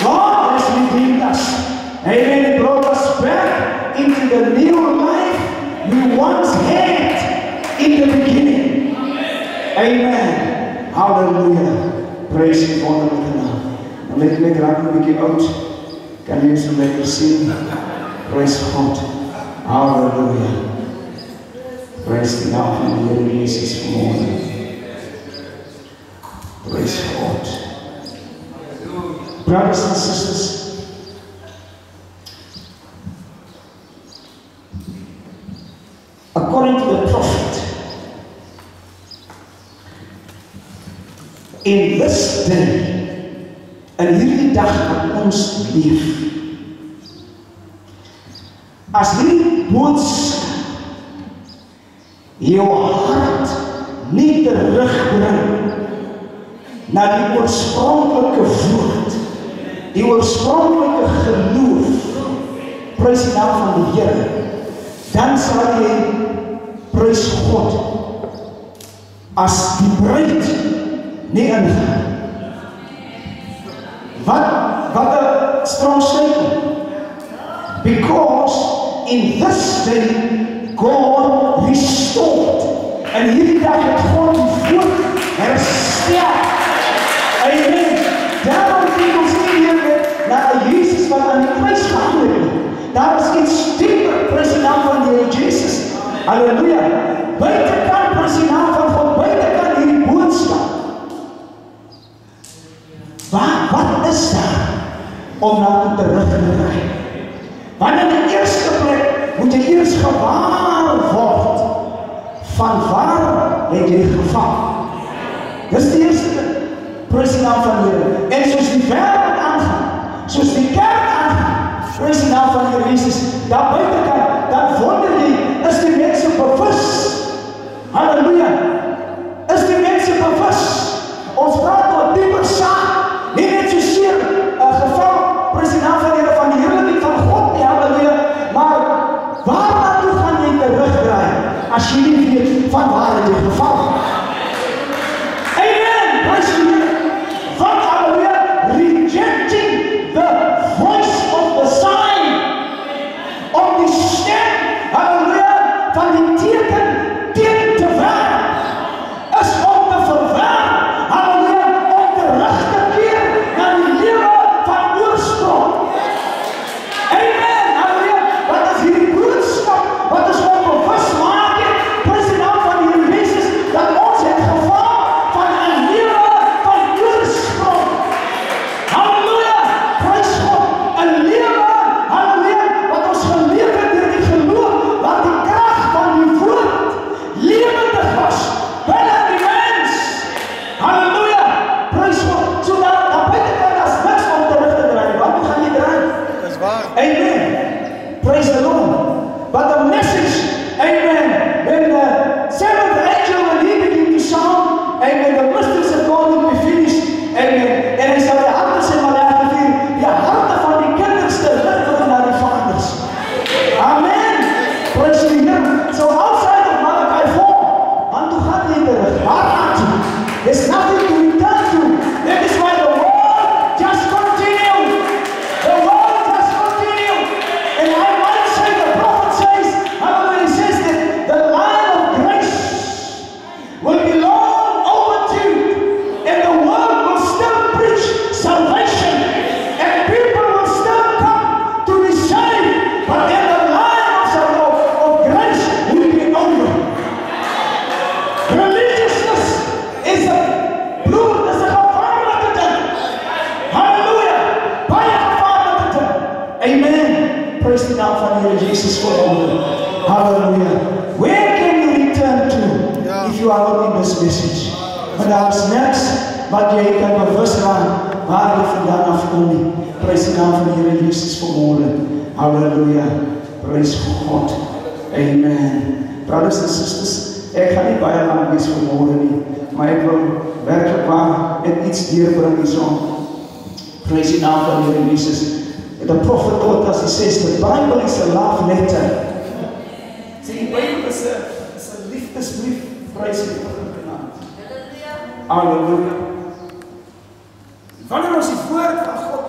Speaker 2: God has redeemed us. Amen. He brought us back into the new life we once had in the beginning. Amen. Hallelujah. Praise die wonderlike naam. Nou let my raak 'n bietjie oud. Kan jy so lekker sien? Praise God. Hallelujah. Praise die naam van die Here Jesus vanmorgen. Praise God. Brothers and sisters, according to the prophet, in this day, in hierdie dag wat ons leef, as hierdie boodskap jou hart nie terugbring na die oorspronklike woord, die oorspronklike geloof, prys die naam van die Here, dan sal jy, prys prys God, as die bruid nie ingaan. Wat 'n strong statement. Because in this day, God restored. En hierdie dag het God die voet herstel. Amen. Daarom kyk ons nie hier met na 'n Jesus wat aan die kruis gehang het. Daar is iets dieper, prys die naam van die Here Jesus. Halleluja. Buitekant, prys die naam van God, buitekant hierdie boodskap. Wat is daar om na toe terug te draai? Want in die eerste plek moet jy eers gewaar word van waar het jy gevang. Dis die eerste plek. Prys die naam van die Here. En soos die wêreld aangaan, soos die kerk aangaan, prys die naam van die Here Jesus, daar buitekant, dan wonder jy, is die mense bewus? Halleluja. Is die mense bewus? Ons praat oor dieper saak, nie net so seer geval, prys die naam van die Here, van die heerlikheid van God nie, halleluja, maar waar naartoe gaan jy terugdraai, as jy nie weet van waar het jy geval? Amen, prys die Here. Van halleluja, rejecting the voice of the sign, om die stem, halleluja, van die teken teen te werk, is om te verwerk, halleluja, om terug te keer na die lewe van oorsprong. Amen, halleluja, wat is hierdie boodskap, wat is onbewus maak het, prys die naam van die Here Jesus, dat ons het geval van 'n lewe van oorsprong. Halleluja, prys God, 'n lewe, halleluja, wat ons geleef het deur die geloof, wat die krag van die woord lewendig was binne die mens. Halleluja, prys God, so daar buitekant as niks om terug te draai. Wat gaan jy draai?
Speaker 3: Dis waar.
Speaker 2: Amen. Praise the Lord. But the message, amen, when the seventh angel, when he began to sound, amen, the mysteries of God will be finished, amen, en hy sal die harte sê, maar hy gevier, die harte van die kinders terug word na die vaders. Amen. Praise the Lord. So outside of Malachi 4, want toe gaan jy terug? Waar aan toe? There's nothing to return to. That is why the world just continued. The world just continued. And I might say, the prophet says, however he says that the line of grace will be long overdue, and the world will still preach salvation, and people will still come to be saved, but then the line of grace will be over. Religiousness is a bloed, is a gevaarlijke ding. Hallelujah. Baie gevaarlijke ding. Amen. Praise the name van die Here Jesus for all. Hallelujah. Where can you return to if you are not in this message? Maar daar is niks wat jy kan bewus raak waar jy vandaan afkom nie. Praise the name van die Here Jesus for all. Hallelujah. Praise God. Amen. Brothers and sisters, ek gaan nie baie lang wees vanmôre nie, maar ek wil werklik waar net iets deurbring hierson. Praise the name van die Here Jesus. The prophet taught us, he says, the Bible is a love letter. See, die Bible is a liefdesbrief. Praise die Here. Halleluja. Wanneer ons die woord van God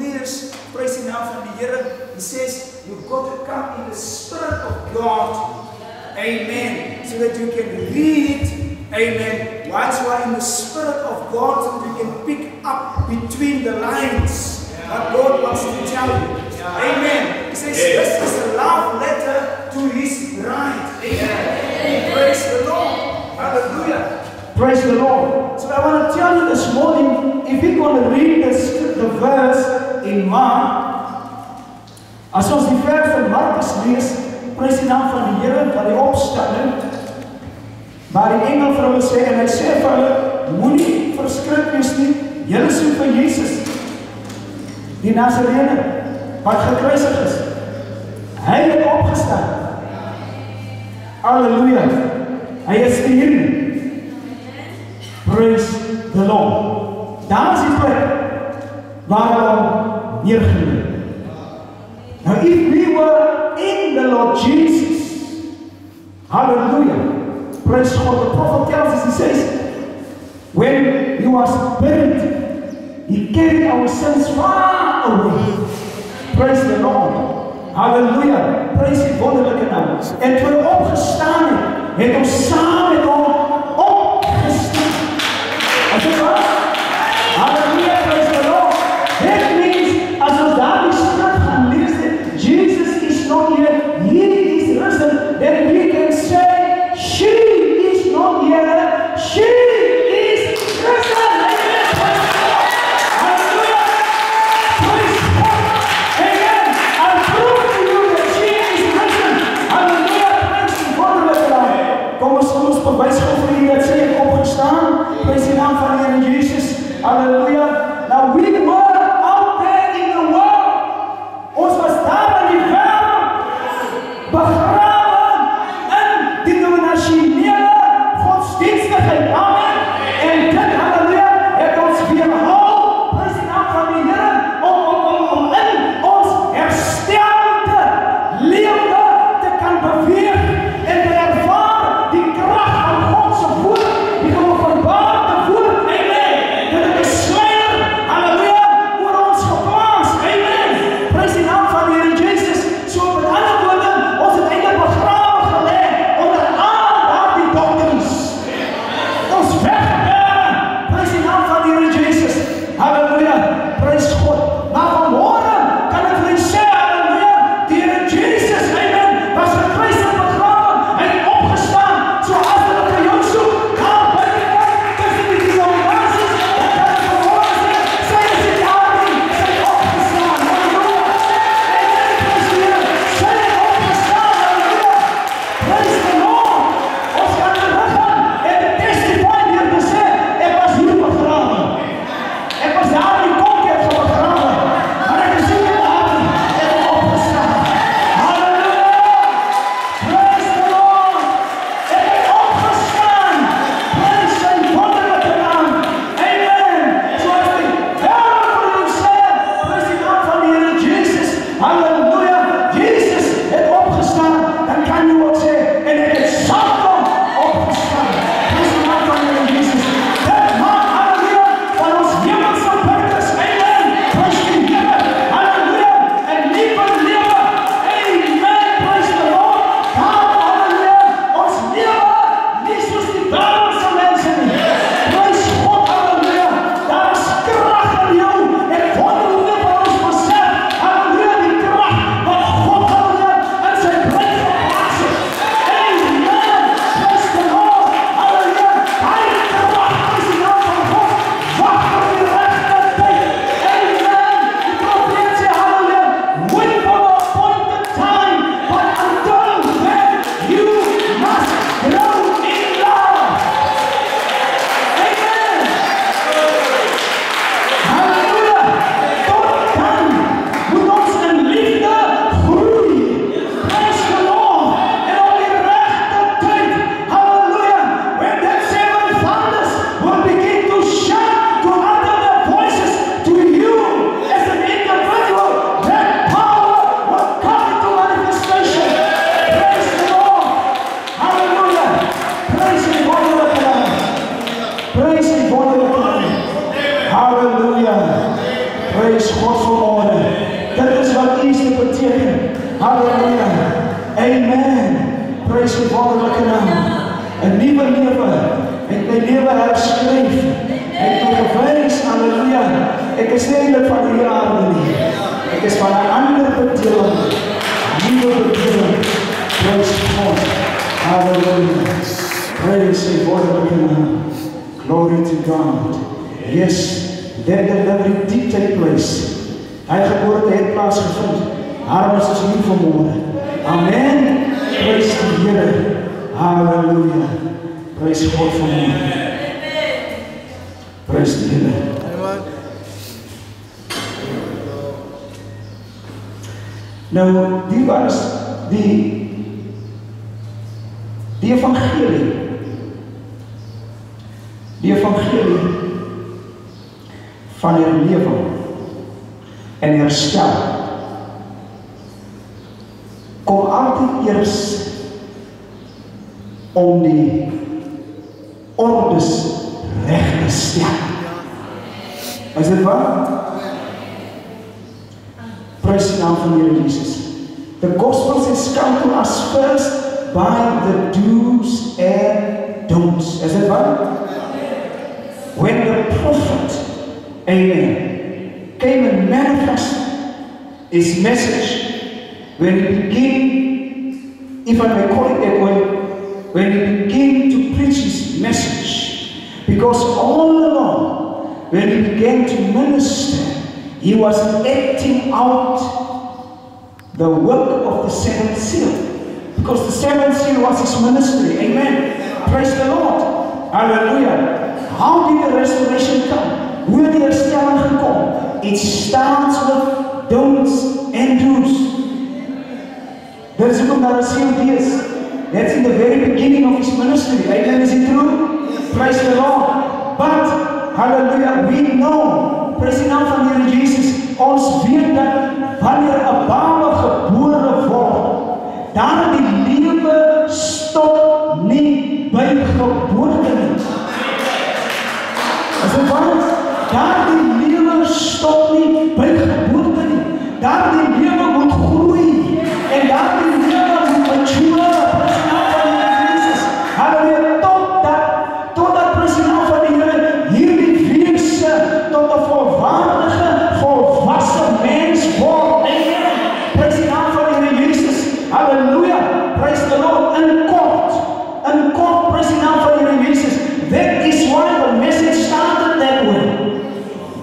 Speaker 2: lees, praise die naam van die Here, he says, you've got to come in the Spirit of God. Amen. So that you can read, amen, once you are in the Spirit of God, so that you can pick up between the lines what God wants to tell you. Amen. He says, this is a love letter to his bride. Amen. Praise the Lord. Hallelujah. Praise the Lord. So I want to tell you this morning, if we're going to read the verse in Mark, as ons die vers van Markus lees, prys die naam van die Here, van die opstanding, maar die engel vir hulle sê, en hy sê vir hulle, moenie verskrik wees nie, julle soek vir Jesus, die Nazarene, wat gekruisig is. Hy het opgestaan. Halleluja. Hy is hier. Praise the Lord. Daar is die plek waar hy neergeneem. Now if we were in the Lord Jesus, hallelujah, praise God, the prophet tells us, he says, when he was buried, he carried our sins far away. Praise the Lord. Hallelujah. Praise die wonderlijke naam. En toe hy opgestaan het ons saam met hom opgestaan. As dit was? Hallelujah. Praise the Lord. That means, as ons daar die skrif gaan lees, Jesus is not here, he is risen, then we can say, she is not here, she is risen. Bewys gou vir u dat sy het opgestaan. Prys die naam van die Here Jesus. Hallelujah. Now we were out there in the world. Ons was daar in die wêreld. Begrawe in die denominasionele godsdienstigheid. Amen. En dit, hallelujah, het ons weerhou. Prys die naam van die Here om in ons herstelde lewe te kan beweeg en te ervaar die kracht van Godse woord, die geopenbaarde woord, amen. Dat het is sluier, halleluja, oor ons geplaas, amen. Prys die naam van die Here Jesus. So met alle woorde, ons het eindelijk begrawe gelegd onder al die doctrines. Ons weggebeur, prys die naam van die Here Jesus. Halleluja, prys God. Maar vanmorgen kan ek vir u sê, halleluja, die Here Jesus, amen, was gekruis en begrawe, hy het opgestaan. So as hulle vir jou soek, gaan buitenkant tussen die denominaties, dan kan ek verhoor sê, sy is die daarin, sy het opgestaan, halleluja. Amen, prys die Here, sy het opgestaan, halleluja. Prys die Lord. Ons kan teruggaan en te testify hier te sê, ek was hier begrawe. Ek was daar in die konkerk begrawe, maar ek is hier daarin, ek het opgestaan. Halleluja. Prys die Lord. Ek het opgestaan. Prys sy wonderlijke naam. Amen. Soos die wêreld vir u sê, prys die naam van die Here Jesus. Halleluja. Jesus het opgestaan. Dan kan u ook sê, en ek het saam met hom opgestaan. Prys die naam van die Here Jesus. Dit maak, halleluja, van ons hemelse burgers. Amen. Prys die Here. Halleluja. En liewe lewe. Amen. Prys die Lord. Halleluja. Ons lewe nie soos die wêreldse mense nie. Prys God. Halleluja. Daar is krag in jou. Ek wonder hoeveel van ons besef, halleluja, die krag wat God, halleluja, in sy bruid geplaas het. Amen. Prys die Lord. Halleluja. Hy krag, prys die naam van God, wag op die regte tyd. Amen. Die profeet sê, halleluja, wait for the appointed time, but until then you must grow in love. Amen. Halleluja. Tot dan moet ons in liefde groei. Prys die Lord. En op die regte tyd, halleluja, when that seven thunders will begin to shout, to utter their voices to you as an individual, that power will come into manifestation. Praise the Lord. Hallelujah. Praise die wonderlijke naam. Praise die wonderlijke naam. Hallelujah. Praise God vanmorgen. Dit is wat Easter beteken. Hallelujah. Amen. Praise die wonderlijke naam. Een nieuwe lewe. Het my lewe herskryf. Het my gewys. Halleluja. Ek is nie eindelijk van die aarde nie. Ek is van een ander bedeling. Nieuwe bedeling. Praise God. Hallelujah. Praise die wonderlijke naam. Glory to God. Yes, that delivery did take place. Hy geboorte het plaasgevind. Daarom is ons hier vanmorgen. Amen. Praise die Here. Hallelujah. Praise God vanmorgen. Praise die Here. Nou, die was die evangelie. Die evangelie van herlewing en herstel kom altyd eers om die ordes reg te stel. Is dit waar? Prys die naam van Here Jesus. The gospel says come to us first by the do's and don'ts. Is it right? When the prophet, amen, came and manifested his message, when he began, if I may call it that way, when he began to preach his message, because all along, when he began to minister, he was acting out the work of the seventh seal. Because the seventh seal was his ministry. Amen. Praise the Lord. Hallelujah. How did the restoration come? Hoe het die herstelling gekom? It starts with don'ts and do's. There is hoekom daar 'n seal is. That's in the very beginning of his ministry. Amen. Is it true? Praise the Lord. But, hallelujah, we know, praise die naam van Here Jesus, ons weet dat wanneer 'n baba gebore word, dan die lewe stop nie by geboorte nie. As dit waar is, daar die lewe stop nie by geboorte nie. Daar die lewe moet groei en daar die lewe moet mature. Prys die naam van Here Jesus. Halleluja, totdat prys die naam van die Here hierdie wese tot 'n volwaardige, volwasse mens word. Amen. Prys die naam van die Here Jesus. Halleluja. Praise the Lord. In kort, praise the naam van die Here Jesus. That is why the message started that way.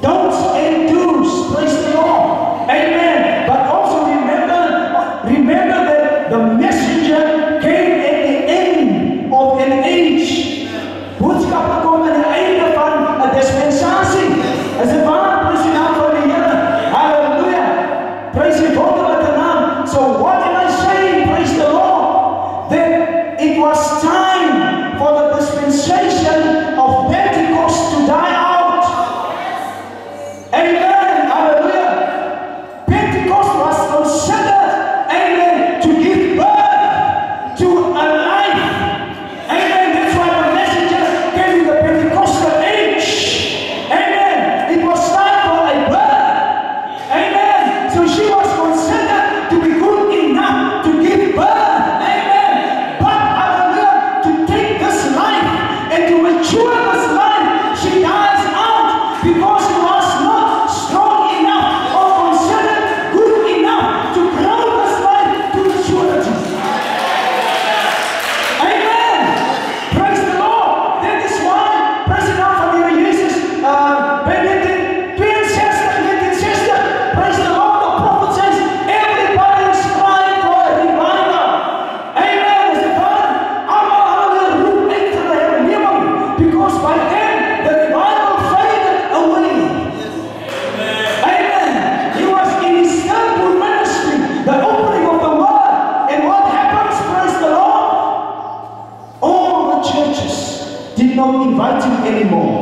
Speaker 2: Don'ts and do's. Praise the Lord. Amen. But also remember that the messenger came at the end of an age. Boodskappe kom aan die einde van 'n dispensasie. Is dit waar? Praise die naam van die Here. Halleluja. Praise die wonderlike naam. So what am I saying? Praise the Lord. That it was time for the dispensation of Pentecost to die out. Amen. Hallelujah. Pentecost was considered, amen, to give birth to a life. Amen. That's why the messenger came in the Pentecostal age. Amen. It was time for a birth. Amen. So she was considered to be good enough to give birth. Amen. But hallelujah, to take this life and to mature this life, she dies out because she was not strong enough or considered good enough to grow this life to maturity. Amen. Praise the Lord. That is why, praise the Lord van Here Jesus, by 1962, praise the Lord, the prophet says, everybody is crying for a revival. Amen. Is it fun? Allemaal roep uit vir 'n hernuwing, because by then the revival faded away. Amen. He was in his temple ministry, the opening of the word. And what happens, praise the Lord? All the churches did not invite him anymore.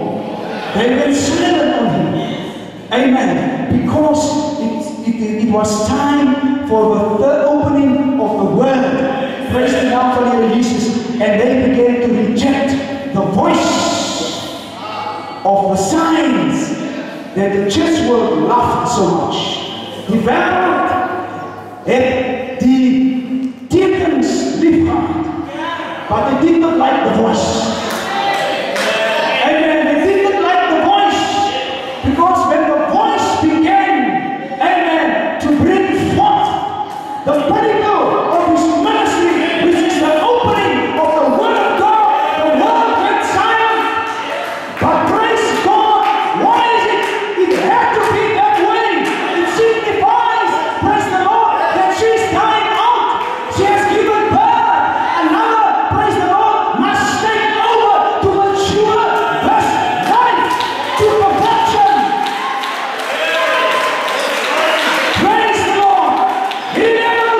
Speaker 2: They went silent on him. Amen. Because it was time for the opening of the word. Praise the name for Here Jesus. And they began to reject the voice of the signs that the church world loved so much. Die wêreld het die tekens liefgehad, but they did not like the voice. Amen. They did not like the voice, because when the voice began, amen, to bring forth the pinnacle of his ministry, which is the opening of the word of God, the word went silent. But praise God, why is it? It had to be that way. It signifies, praise the Lord, that she's dying out. She has given birth. Another, praise the Lord, must take over to mature this life to perfection. Praise the Lord. He never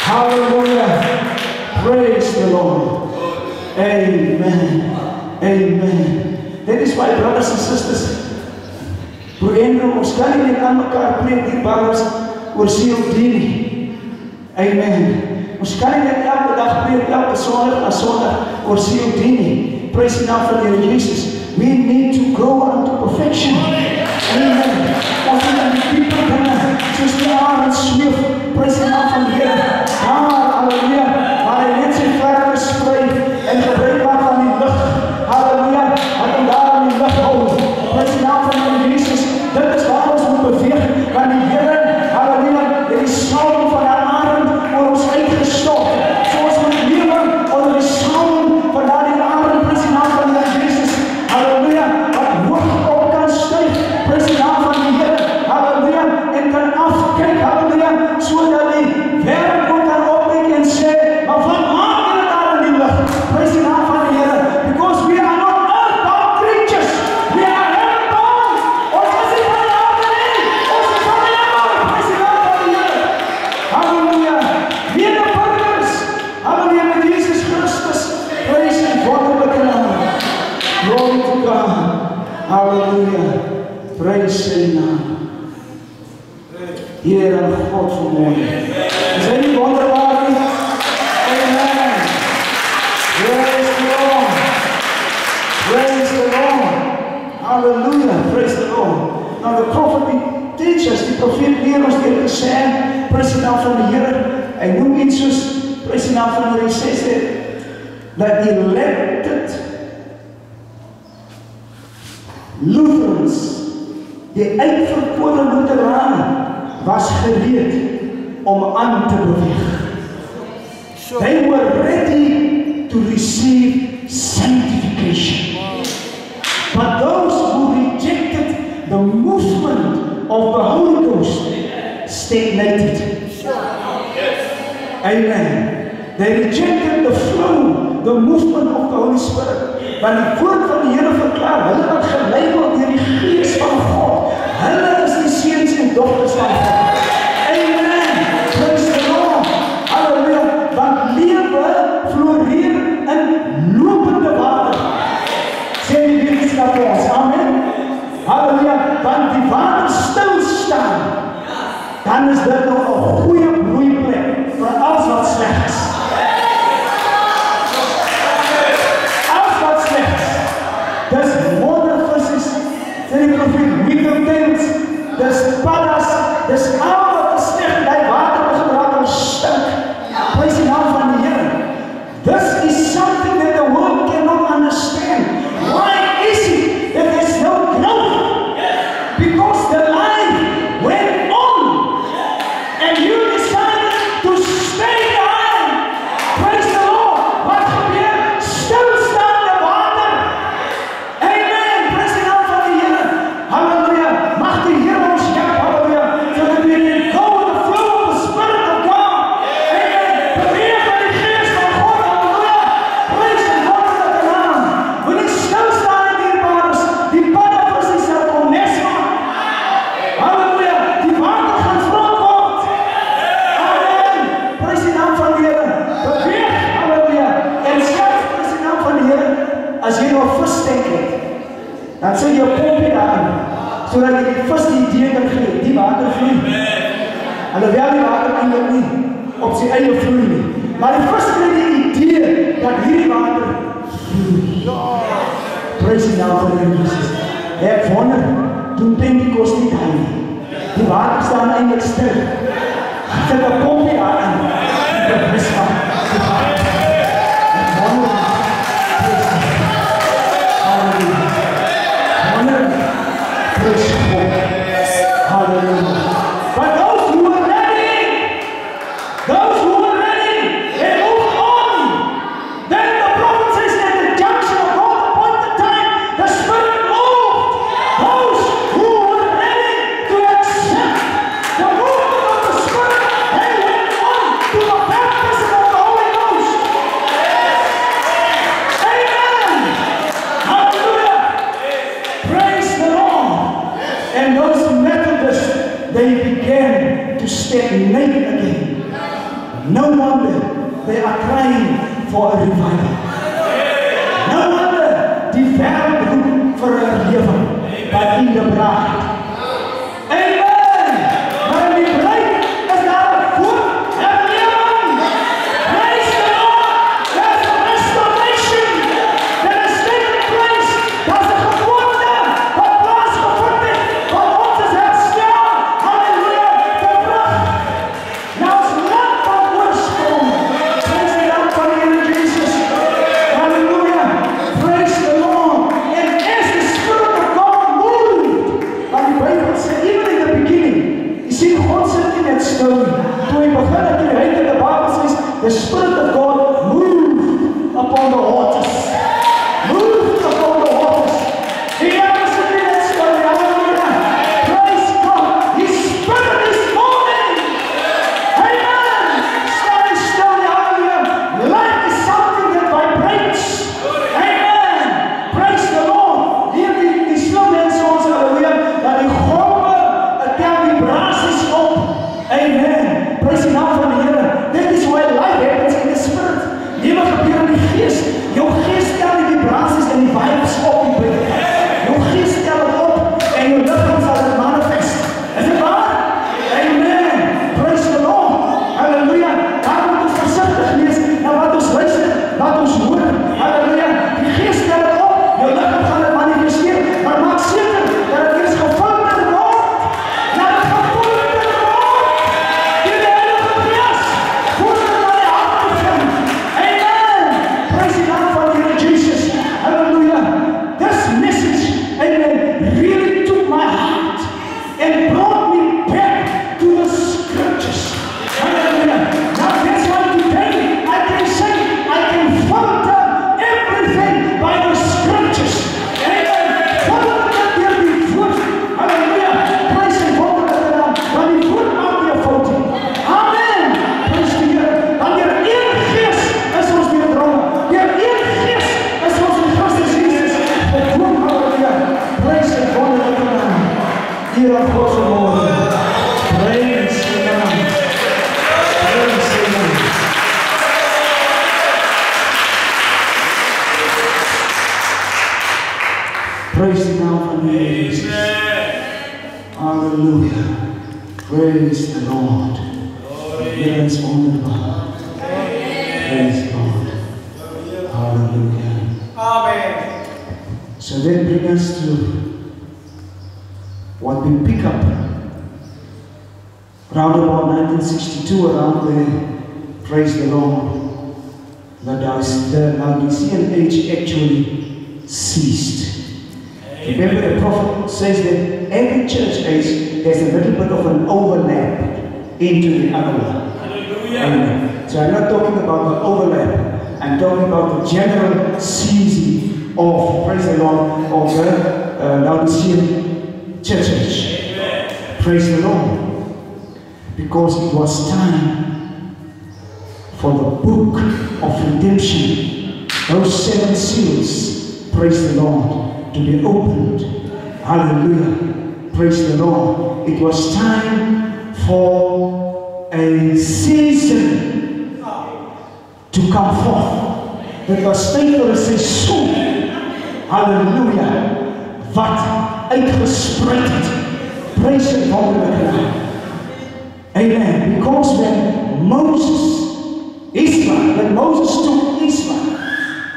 Speaker 2: Hallelujah. Praise the Lord. Amen. Amen. That is why, brothers and sisters, ons kan nie net aan mekaar preek die brothers oor sieldiening. Amen. Ons kan nie net elke dag preek, elke Sondag na Sondag oor sieldiening. Praise the naam van die Here Jesus. We need to grow unto perfection. Amen. Ons moet aan die people bring, soos die arend sweef. Praise the naam van die Here. Halleluja. Maar hy net sy vlerke sprei en gebruik maak van die lig. Halleluja. Wat hom daar aan die lig hou. Praise the naam van die Here Jesus. Dit is waar ons moet beweeg. Want die Here, halleluja, het die salwing van die arend oor ons uitgestort. So ons moet lewe onder die salwing van die arend. Praise the naam van die Here Jesus. Halleluja. Wat hoog op kan styg. Praise the naam van die Here. Halleluja. En kan afkyk. Halleluja. Sodat die wêreld kan opkyk en sê, maar wat maak jy daar in die lig? Praise the naam van die Here. Because we are not earthbound creatures. We are heavenbound. Ons is nie van die aarde nie. Ons is van die hemel. Praise the naam van die Here. Halleluja. Medeburgers. Halleluja met Jesus Christus. Praise die wonderlike naam. Glory to God. Hallelujah. Praise sy naam. Here en God vanmorgen. Is hy nie wonderbaar nie? Amen. Praise the Lord. Praise the Lord. Hallelujah. Praise the Lord. Now the prophet teaches, die profeet leer ons deur te sê, praise die naam van die Here. Hy noem iets soos, praise die naam van die Here, sê that elected Lutherans, die uitverkore Lutherane, was gereed om aan te beweeg. They were ready to receive sanctification. But those who rejected the movement of the Holy Ghost stagnated. Amen. They rejected the flow, the movement of the Holy Spirit. Want die woord van die Here verklaar, hulle wat gelei word deur die Gees van God, hulle is die seuns en dogters van God. Amen. Praise the Lord. Halleluja. Want lewe floreer in lopende water. Sê die wetenskap vir ons. Amen. Halleluja. Want die water stil staan, dan is dit nog 'n goeie bloeiplek vir alles wat sleg is. Dis wondervissies, sê die profeet, weekendtens, dis paddas, dis al wat sleg, die water begin raak en stink. Praise die naam van die Here. This is something that the world cannot understand. Why is it that there's no growth? Because the life went on, and you decided to stay behind. Praise the Lord. Wat gebeur? Stil staan die water. Amen. Praise the naam van die Here. Halleluja. Mag die Here ons help. Halleluja. So that we can go with the flow of the Spirit of God. Amen. Beweeg met die Gees van God. Halleluja. Praise die wonderlike naam. Wanneer stil staan in die waters, die paddavissies sal kom nes maak. Halleluja. Die water gaan vrot word. Amen. Praise die naam van die Here. Beweeg. Halleluja. En selfs praise die naam van die Here. As jy nou visstank het, dan sê jy 'n pompie daarin, sodat jy die vis die idee kan gee, die water vloei. Alhoewel die water eintlik nie op sy eie vloei nie. Maar die vis kry die idee dat hierdie water vloei. Praise die naam van die Here Jesus. Ek wonder, toen Pentecost nie daar nie. Die water staan eintlik stil. Sit 'n pompie daarin. Dit is van die water. Ek wonder, praise God. Hallelujah. But those who were ready, they moved on. Then the prophet says at the junction of God appointed time, the Spirit moved. Those who were ready to accept the movement of the Spirit, they went on to the baptism of the Holy Ghost. Amen. Hallelujah. Praise the Lord. And those Methodists, they began to stagnate again. No wonder they are crying for a revival. No wonder die wêreld roep vir 'n lewe wat in die braak. Amen. Maar in die bruid is daar 'n hoop herlewing. Praise the Lord. There's a restoration that is taking place. Daar's 'n geboorte wat plaasgevind het, wat ons is herstel. Halleluja. Terug. Nou is land van oorsprong. Praise the Lord van die Here Jesus. Halleluja. Praise the Lord. And as the Spirit of God moved, want die Bijbel sê, even in the beginning, you see, God said in that story, toe hy begin het, toe hy in the Bible says, the Spirit of God moved upon the waters. Moved upon the waters. He ever said in that story, hallelujah. Praise God. His Spirit is moving. Amen. Stand still, hallelujah. Life is something that vibrates. Amen. Praise the Lord. Hier die slim mense ons, hallelujah, dat die golwe, tel vibrasies op. Amen. Praise die naam van die Here. Dit is why life happens in the Spirit. Lewe gebeur in die gees. Jou gees tel die vibrasies en die vibes op die plek. Jou gees tel het op en jou liggaam sal dit manifest. Is dit waar? Amen. Praise the Lord. Hallelujah. Daar moet ons versigtig wees na wat ons luister, wat ons hoor. Hallelujah. Die gees tel het op, jou liggaam gaan dit manifesteer. Maar maak seker dat het eers gefilter word. Laat het gefilter word. Deur die Heilige Gees. Voordat het aan die hart begin. Amen. Praise die naam van die Here Jesus. Hallelujah. This message, amen, really took my heart and brought me back to the scriptures. Hallelujah. Now that's why today I can say I can filter everything by the scriptures. Amen. Filter dit deur die woord. Hallelujah. Praise en wonder dat dan, want die woord maak jou foute. Amen. Praise die Here. Want deur een gees is ons weerdronge. Deur een gees is ons in Christus Jesus bekoor. Halleluja. Praise en wonder dat dan. Hier aan God verhoor. Praise die naam. Praise die naam. Praise the name of the Jesus. Hallelujah. Praise the Lord. Yes, wonderful. Praise God. Hallelujah.
Speaker 3: Amen.
Speaker 2: So that brings us to what we pick up around about 1962, around there. Praise the Lord. That the Laodicean age actually ceased. Remember, the prophet says that every church age, there's a little bit of an overlap into the other one. Amen. So I'm not talking about the overlap. I'm talking about the general season of, praise the Lord, of the Laodicean church age. Praise the Lord. Because it was time for the book of redemption, those 7 seals, praise the Lord, to be opened. Hallelujah. Praise the Lord. It was time for a season to come forth. Dit was tyd vir 'n seisoen. Halleluja. Wat uitgespreid het. Praise en wonderlike naam. Amen. Because when Moses took Israel,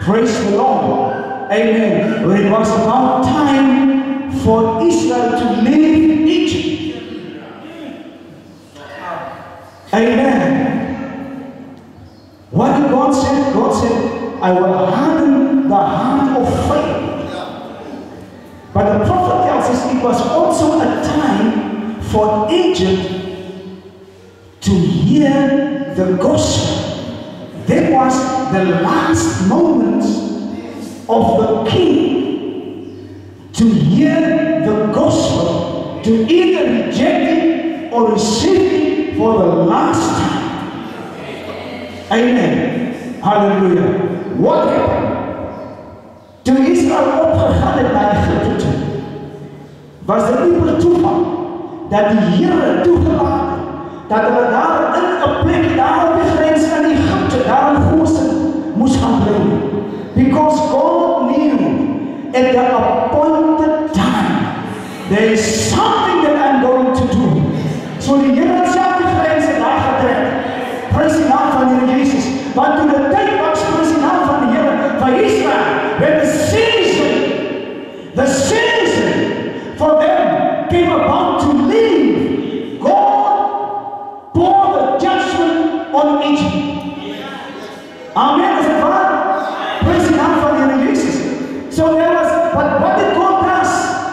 Speaker 2: praise the Lord. Amen. When it was about time for Israel to leave Egypt. Amen. What did God say? God said, I will harden the heart of faith. But the prophet tells us it was also a time for Egypt to hear the gospel. That was the last moment of the king to hear the gospel, to either reject it or receive it for the last time. Amen. Hallelujah. What happened? Toe Israel opgegaan het na Egypte toe, was dit nie per toeval dat die Here toegelaat het dat hulle daar in 'n plek daar op die want toe die tyd was prys die naam van die Here vir Israel, when the season for them came about to leave, God bore the judgment on Egypt. Amen, is it waar? Prys die naam van die Here Jesus. So there was, but what did God do?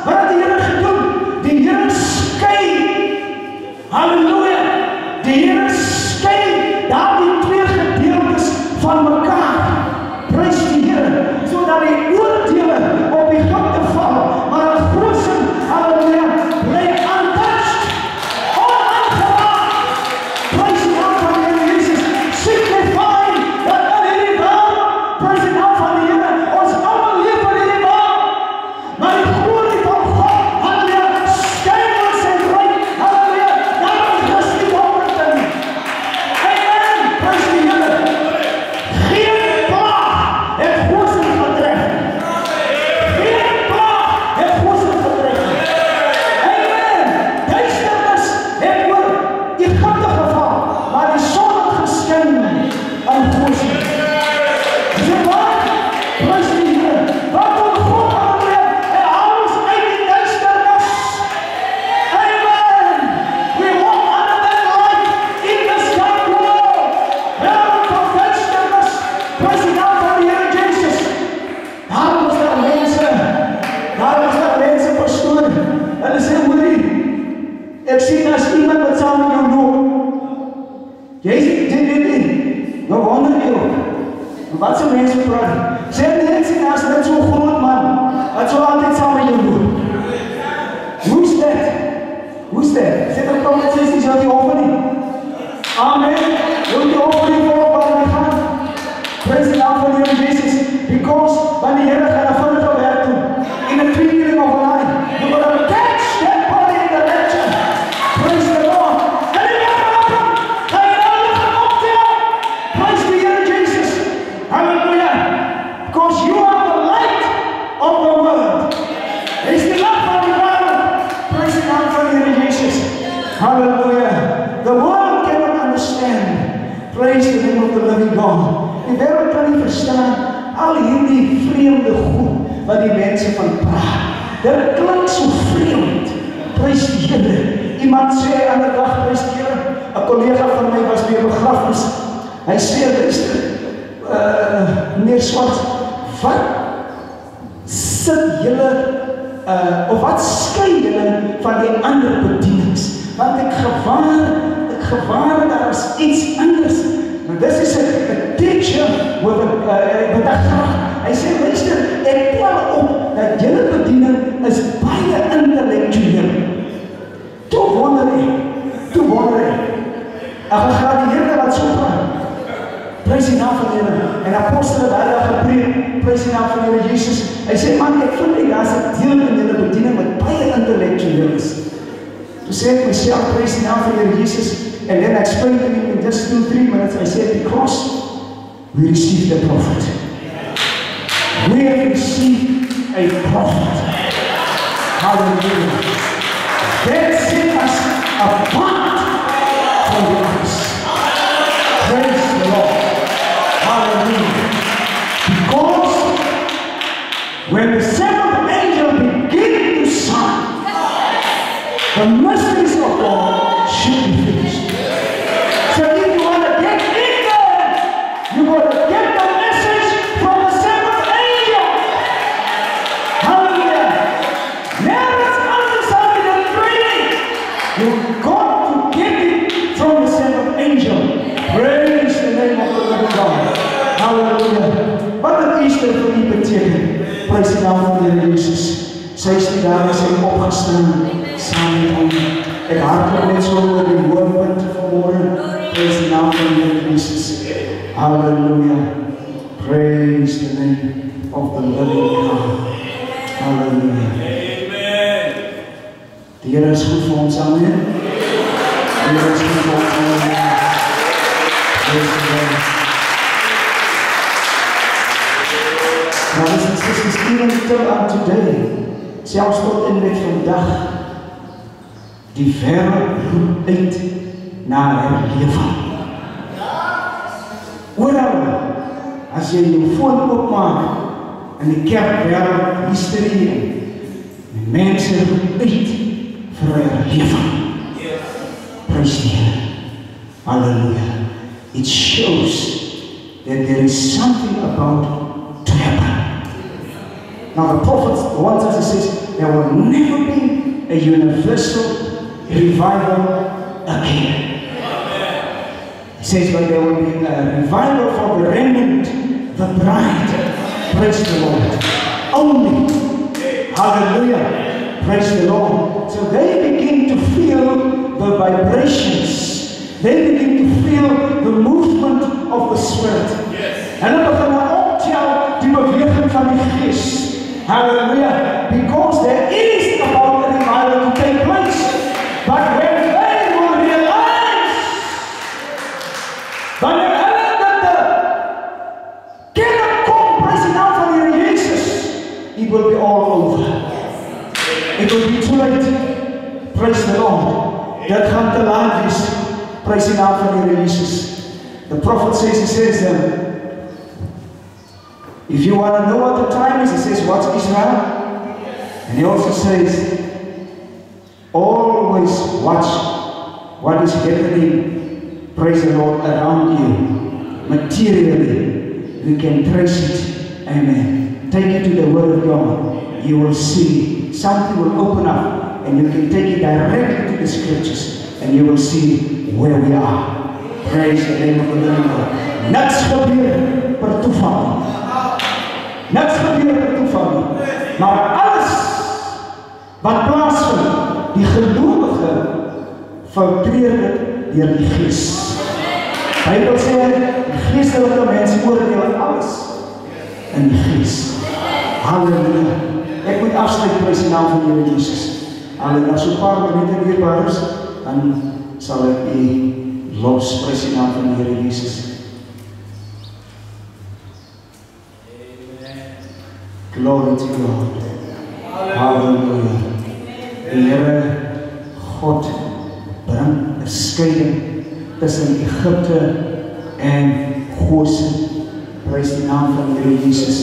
Speaker 2: Wat het die Here gedoen? Die Here skei, halleluja, die Here skei daar die twee gedeeltes van mekaar. Prys die Here, sodat die oordeele op Egypte val, maar die Goshen, halleluja, bly untouched, onaangeraakt. Prys die naam van die Here Jesus, signify dat in hierdie wêreld, prys die naam van die Here, ons almal leef in hierdie wêreld, maar die glorie van God, halleluja, skyn ons en ryk, halleluja, daarom is die wonderten. Amen, prys die Here. Geen plaag het Goshen getref. Geen plaag het Goshen getref. Amen. Duisternis het oor Egypte geval, maar die son het geskyn in Goshen. Is dit waar? Prys die Here. Wat doen God aanleer en haal ons uit die duisternis. Amen. We walk under that light in this dark world. Wêreld van duisternis. Prys die naam van die Here Jesus. Daarom is daar mense pastoor. Hulle sê, hoorie, ek sien as iemand wat saam met jou loop. Jy sê, dit, nou wonder jy ook. Wat so mense praat? Sê nie, ek sien as net so groot man, wat so altyd saam met jou loop. Who's that? Who's that? Sê dat kom net sê, jy sal die offer nie. Amen. Wil die offer nie voor waar we gaan? Praise the Lord for the Lord Jesus. Because when the Here gaan 'n vinnige werk doen, in the twinkling of an eye, you're going to catch that body in the rapture. Praise the Lord. En die weg open, ga jy nou gaan optel. Praise the Here Jesus. Hallelujah. Because you are the light of the world. Hy is die lig van die wêreld. Praise the Lord for the Here Jesus. Hallelujah. The world cannot understand. Praise the name of the living God. Die wêreld kan nie verstaan al hierdie vreemde goed wat die mense van praat. Dit klink so vreemd. Prys die Here. Iemand sê aan 'n dag, prys die Here. 'n Kollega van my was by 'n begrafnis. Hy sê, luister, meneer Swart, wat sit julle of wat skei julle van die ander bedienings? Want ek gewaar daar is iets anders. Nou dis is 'n teacher with hy sê, luister, ek tel op dat julle bediening is baie intellektueel. Toe wonder ek. Ek gaan die Here wat so praat. Prys die naam van die Here. En apostele daai dag gepreek, prys die naam van die Here Jesus. Hy sê, man, ek vind daar's 'n deel in julle bediening wat baie intellektueel is. Toe sê ek myself, prys die naam van die Here Jesus. And then I explained to him in just 2-3 minutes, I said, because we received a prophet. We have received a prophet. Hallelujah. That set us apart from the others. Praise the Lord. Hallelujah. Because when the seventh angel began to sound, the mysteries of God should be finished. So if you want to get in there, you got to get the message from the seventh angel. Hallelujah. Now it's understanding and training. You've got to get it from the seventh angel. Praise the name of the living God. Hallelujah. Wat het Easter vir u beteken? Prys die naam van die Here Jesus. Sy is die daar is hy opgestaan saam met hom. Ek hartlik net so oor die hoofpunt vanmôre. Praise the name of the Lord Jesus. Hallelujah. Praise the name of the living God. Hallelujah. Amen. Die Here is goed vir ons, amen. Die Here is goed vir ons, amen. Praise the Lord. Brothers and sisters, even till today, selfs tot en met vandag, die wêreld roep uit na herlewing. Oral as jy jou foon oopmaak in die kerkwêreld hysterie en mense roep uit vir 'n lewing. Praise die Here. Hallelujah. It shows that there is something about to happen. Now the prophet warns us, he says, there will never be a universal revival again. He says, but there will be a revival for the remnant, the bride. Praise the Lord. Only. Hallelujah. Praise the Lord. So they begin to feel the vibrations. They begin to feel the movement of the Spirit. En hulle begin optel die beweging van die Gees. Hallelujah. Because there is about a revival to take place. But when they will realize, wanneer hulle dat de kennis kom, praise die naam van die Here Jesus, it will be all over. It will be too late. Praise the Lord. Dit gaan te laat wees. Praise die naam van die Here Jesus. The prophet says, he says, if you want to know what the time is, he says, what's Israel? And he also says, always watch what is happening, praise the Lord, around you. Materially, we can trace it. Amen. Take it to the Word of God. You will see. Something will open up, and you can take it directly to the Scriptures, and you will see where we are. Praise the name of the living God. Niks gebeur per toeval. Niks gebeur per toeval. Maar alles wat plaasvind, die gelowige filtreer dit deur die Gees. Bybel sê, die geestelike mens oordeel alles in die Gees. Halleluja. Ek moet afsluit met die naam van die Here Jesus. Halleluja. So 'n paar minute weer baas, dan sal ek los, prys die naam van die Here Jesus. Glory to God. Hallelujah. Die Here God bring 'n skeiding tussen Egipte en Goshen. Prys die naam van die Here Jesus.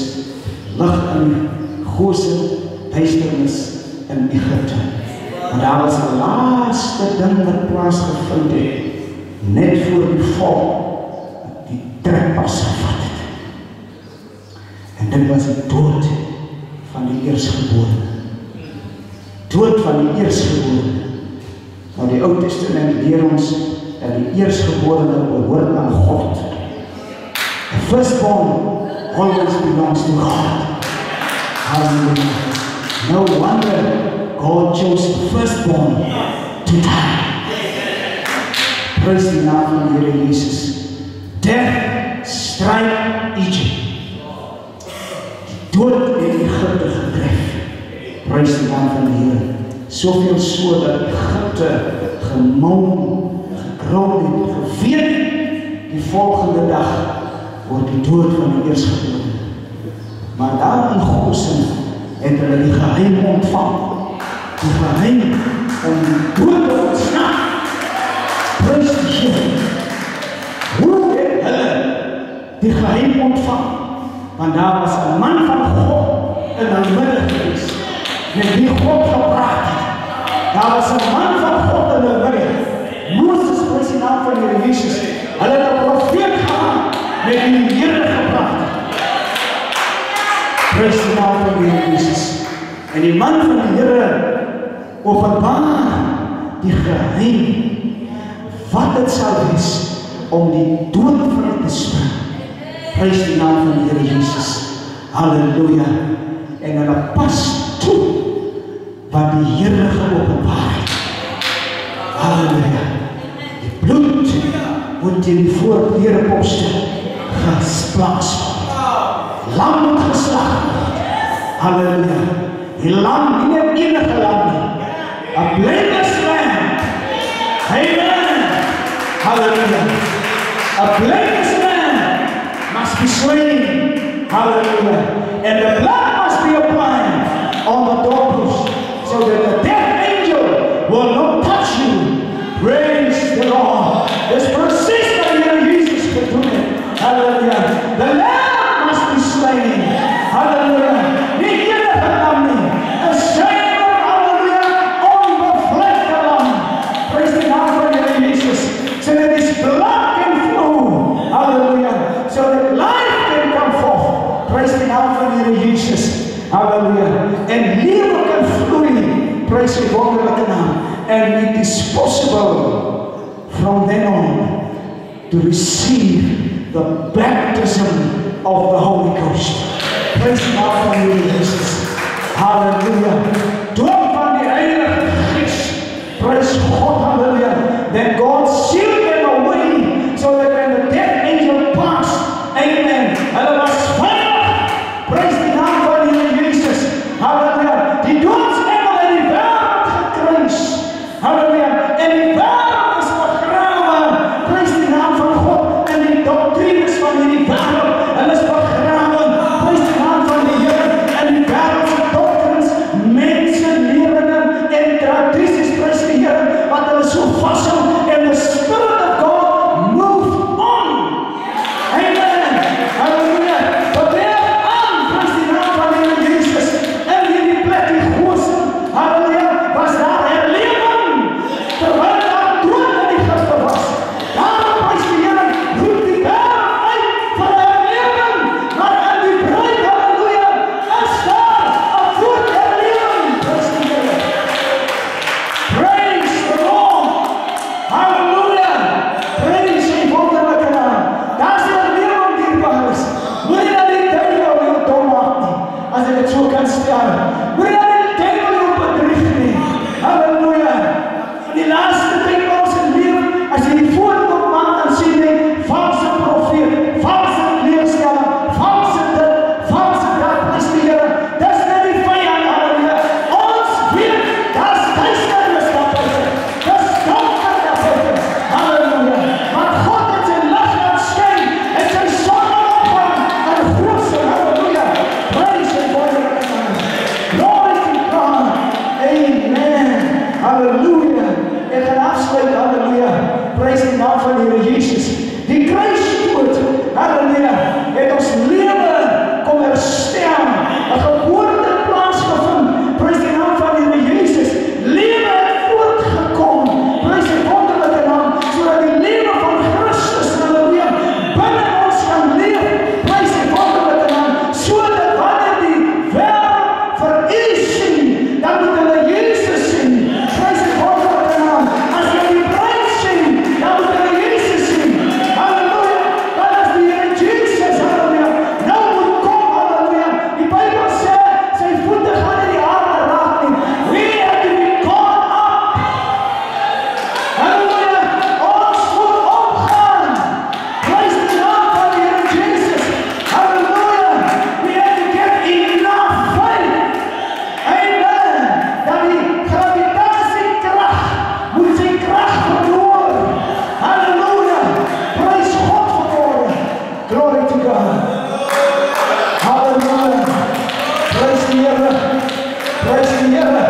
Speaker 2: Lig in Goshen, duisternis in Egipte. En daar was 'n laaste ding wat plaasgevind het. Net voor die val, die trekpas gevat het. En dit was die dood van die eerstgebore. Dood van die eerstgebore. Nou die Ou Testament leer ons dat die eerstgeborene behoort aan God. The firstborn always belongs to God. Hallelujah. No wonder God chose the firstborn to die. Praise die naam van die Here Jesus. Death strike Egypt. Die dood het Egipte gedryf. Praise die naam van die Here. Soveel so dat Egipte gemoon, gekrul het, geweet. Die volgende dag word die dood van die eerstgeborene. Maar daar in Goshen het hulle die geheim ontvang. Die geheim om die dood te ontsnap. Praise die Here. Hoe het hulle die geheim ontvang? Want daar was 'n man van God in hulle midde gewees, met wie God gepraat het. Daar was 'n man van God in hulle midde. Moses, praise die naam van die Here Jesus. Hulle het 'n profeet gehad, met wie die Here gepraat het. Praise die naam van die Here Jesus. En die man van die Here openbaar die geheim wat het sal wees om die dood vry te spring. Prys die naam van die Here Jesus. Halleluja. En hulle pas toe wat die Here geopenbaar het. Halleluja. Die bloed moet teen die voordeurposte gesplaas word. Lam moet geslag word. Halleluja. Die lam, nie net enige lam nie. A blameless lamb. Amen. Hallelujah. A blameless lamb must be slain. Hallelujah. And the blood must be applied on the doorpost so that the death angel will not touch you. Praise the Lord. Dis presies wat die Here Jesus gedoen het. Hallelujah. The lamb Praise sy wonderlike naam. And it is possible from then on to receive the baptism of the Holy Ghost. Praise God van die Jesus. Hallelujah. Doop van die Heilige Gees. Praise God, hallelujah. Then God sealed them away so that when the death angel passed, amen, hulle was veilig. Praise die naam van die Here Jesus. Hallelujah. Die doodsengel in die wêreld gekruis. Hallelujah. En die wêreld is begrawe. Praise die naam van God. En die doctrines van hierdie wêreld, hulle is begrawe. Praise die naam van die Here. En die wêreldse doctrines, mensenleringe en tradisies, praise die Here, wat hulle so vashou. And the Spirit of God moved on. Amen. Hallelujah. But there on, praise die naam van die Here Jesus. En hierdie plek, die Goose, hallelujah, was daar herlewing. Terwyl daar dood in die Egipte was. Daarom, praise die Here, roep die wêreld uit vir herlewing. Maar in die bruid, hallelujah, is daar 'n groot herlewing. Praise die Here. Praise the Lord. Hallelujah. Praise sy wonderlike naam. Daar is 'n herlewing dierbares. Moet jy dat die duiwel jou dom maak nie, as ek het so kan stel. Moet jy dat die duiwel jou bedrieg nie. Hallelujah. In die laaste tyd van ons lewe, as jy die foto opmaak, dan sien jy valse profeet, valse leerstelling, valse dit, valse dat, praise die Here. Dis net die vyand, hallelujah. Ons weet, daar's duisternis daar buite. Dis donker daar buite. Hallelujah. Maar God het sy lig laat skyn en sy son opgaan en grootse, hallelujah. Praise sy wonderlike naam. Glory to God. Amen. Hallelujah. Ek gaan afsluit, hallelujah. Praise die naam van die Here Jesus. Die kruisdood, hallelujah, het ons lewe kom herstel. 'n geboorte plaasgevind. Praise die naam van die Here Jesus. Lewe het voortgekom. Praise die wonderlike naam, sodat die lewe van Christus, hallelujah, binne ons kan leef. Praise die wonderlike naam, sodat wanneer die wêreld vir u sien, dan moet hulle Jesus sien. Praise die wonderlike naam. As jy die bruid sien, dan moet hulle Jesus sien. Hallelujah. Dan is die Here Jesus, hallelujah, nou moet kom, hallelujah. Die Bybel sê, sy voete gaan in die aarde raak nie. We have to be caught up. Hallelujah. Ons moet opgaan. Praise die naam van die Here Jesus. Hallelujah. We have to get enough faith. Amen. Dat die gravitasiekrag moet sy krag verloor. Hallelujah. Praise God verloor. Glory to God. Hallelujah. Praise die Here. Praise die Here.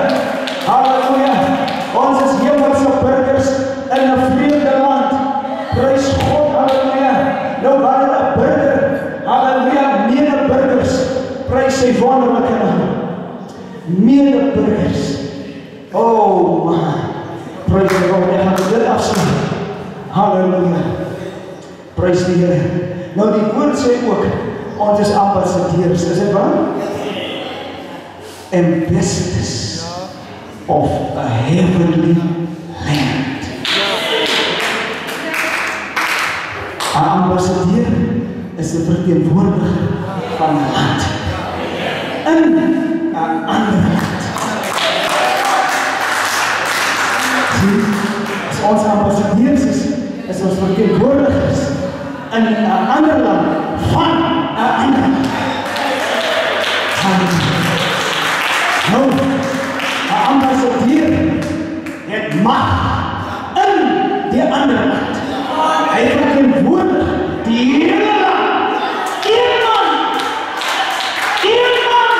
Speaker 2: Hallelujah. Ons is hemelse burgers in 'n vreemde land. Praise God. Hallelujah. Nou wanneer 'n burger, hallelujah, medeburgers, praise sy wonderlike naam. Medeburgers. Oh man. Praise the Lord. Ek gaan dit afsluit. Hallelujah. Praise die Here. Nou die woord sê ook, ons is ambassadeurs. Is dit waar? Ambassadors of a heavenly land. 'n ambassadeur is 'n verteenwoordiger van 'n land in 'n ander land. Sien, as ons ambassadeurs is ons verteenwoordigers in 'n ander land van 'n ander land. Nou, 'n ambassadeur het mag in die ander land. Hy verteenwoordig die hele land. Een man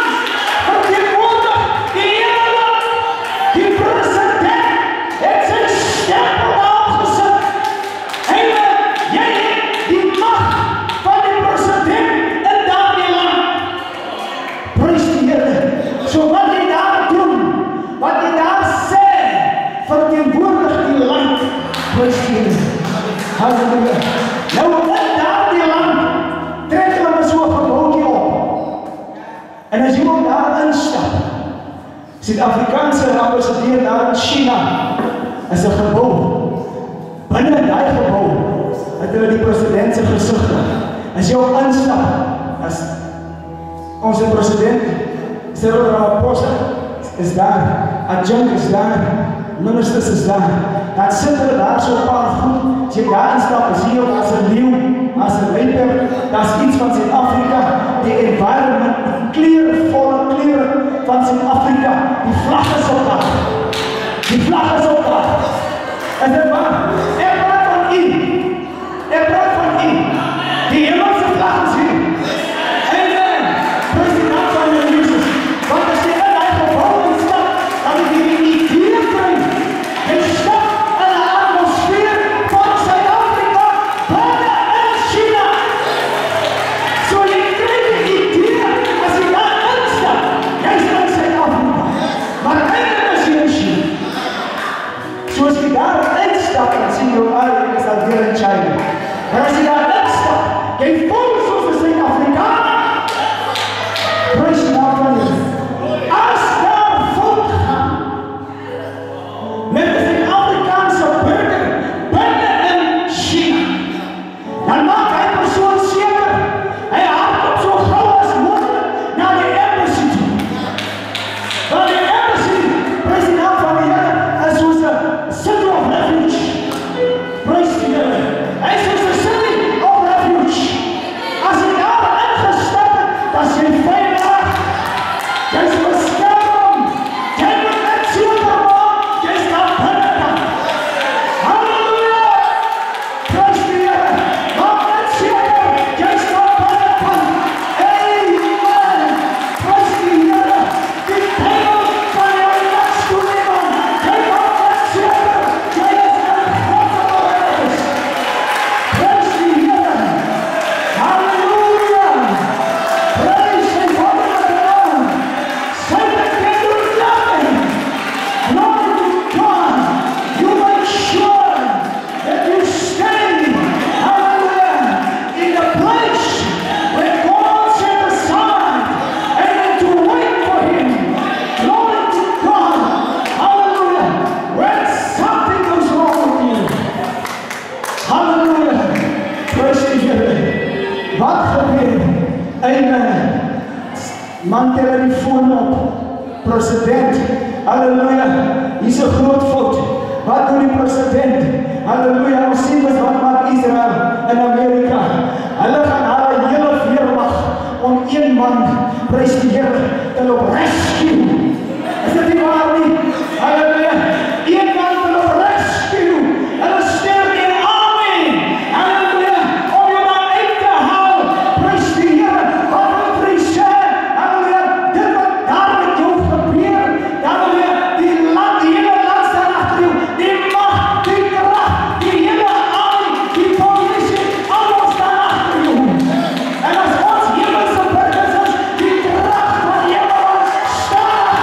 Speaker 2: verteenwoordig die hele land. Die president het sy stempel afgesit. Amen. Jy het die mag van die president in daardie land. Praise die Here. So wat jy daar doen, wat jy daar sê, verteenwoordig die land. Praise die Here. Suid-Afrikaanse ambassadeur daar in China is 'n gebou. Binne daai gebou het hulle die president se gesig. As jy op instap, as onze president Cyril Ramaphosa is daar, adjunct is daar, ministers is daar, dan sit hulle daar so 'n paar goed, as jy daar instap, is hier as 'n leeu, as 'n luiper, daar's iets van Suid-Afrika, die environment, die kleurvolle kleure van Suid-Afrika, die vlag is op daar, die vlag is op daar, en dit waar, ek praat van u, die hemelse vlag is hier, amen, praise die naam van die Jesus, want as jy in die gebouw instap, dan moet jy die idee kry, jy stap in die atmosfeer van Suid-Afrika, binne in China, so jy kry die idee, as jy daar instap, jy is in Suid-Afrika, maar eindelijk is jy in China, so as jy daar instap, dan sien jy ek is alweer in China, maar as jy daar instap, jy voel soos 'n Suid-Afrikaner, praise die naam van Jesus. As daar fout gaan, met 'n Suid-Afrikaanse burger binne in China, dan maak hy persoon seker, hy hardloop so gauw as moontlik na die embassy toe. Want die embassy, praise die naam van die Here, is soos 'n city of refuge. Praise die Here. Hy is soos 'n city of refuge. As jy daar ingestap het, dan is jy veilig. Jy is beskerm. Jy moet net seker maak, jy is daar binnekant. Halleluja! Praise die Here. Maak net seker, jy is daar binnekant. Amen. Praise die Here. Die Bijbel van jou niks doen nie, man. Jy maak net seker, jy is in God se bereis. Praise die Here. Halleluja! Praise sy wonderlike naam. Sy can do nothing. Glory to God. You make sure that you stay, hallelujah, in the place where God set aside and then to wait for Him. Glory to God. Hallelujah. When something goes wrong with you. Hallelujah. Praise die Here. Wat gebeur? Amen. Man tel die foon op. President. Halleluja. Hier's 'n groot fout. Wat doen die president? Halleluja. Ons sien wat maak Israel in Amerika. Hulle gaan hulle hele weermag om een man, prys die Here, te loop rescue. Is dit nie waar nie? Halleluja. Een man te loop rescue. Hulle stuur die army. Halleluja. Om jou daar uit te haal. Prys die Here. Wat wil hy sê? Halleluja. Dit wat daar met jou gebeur. Halleluja. Die land, die hele land staan agter jou. Die mag, die krag, die hele army, die polisie, almal staan agter jou. En as ons hemelse burgers is, die krag van die hemel staan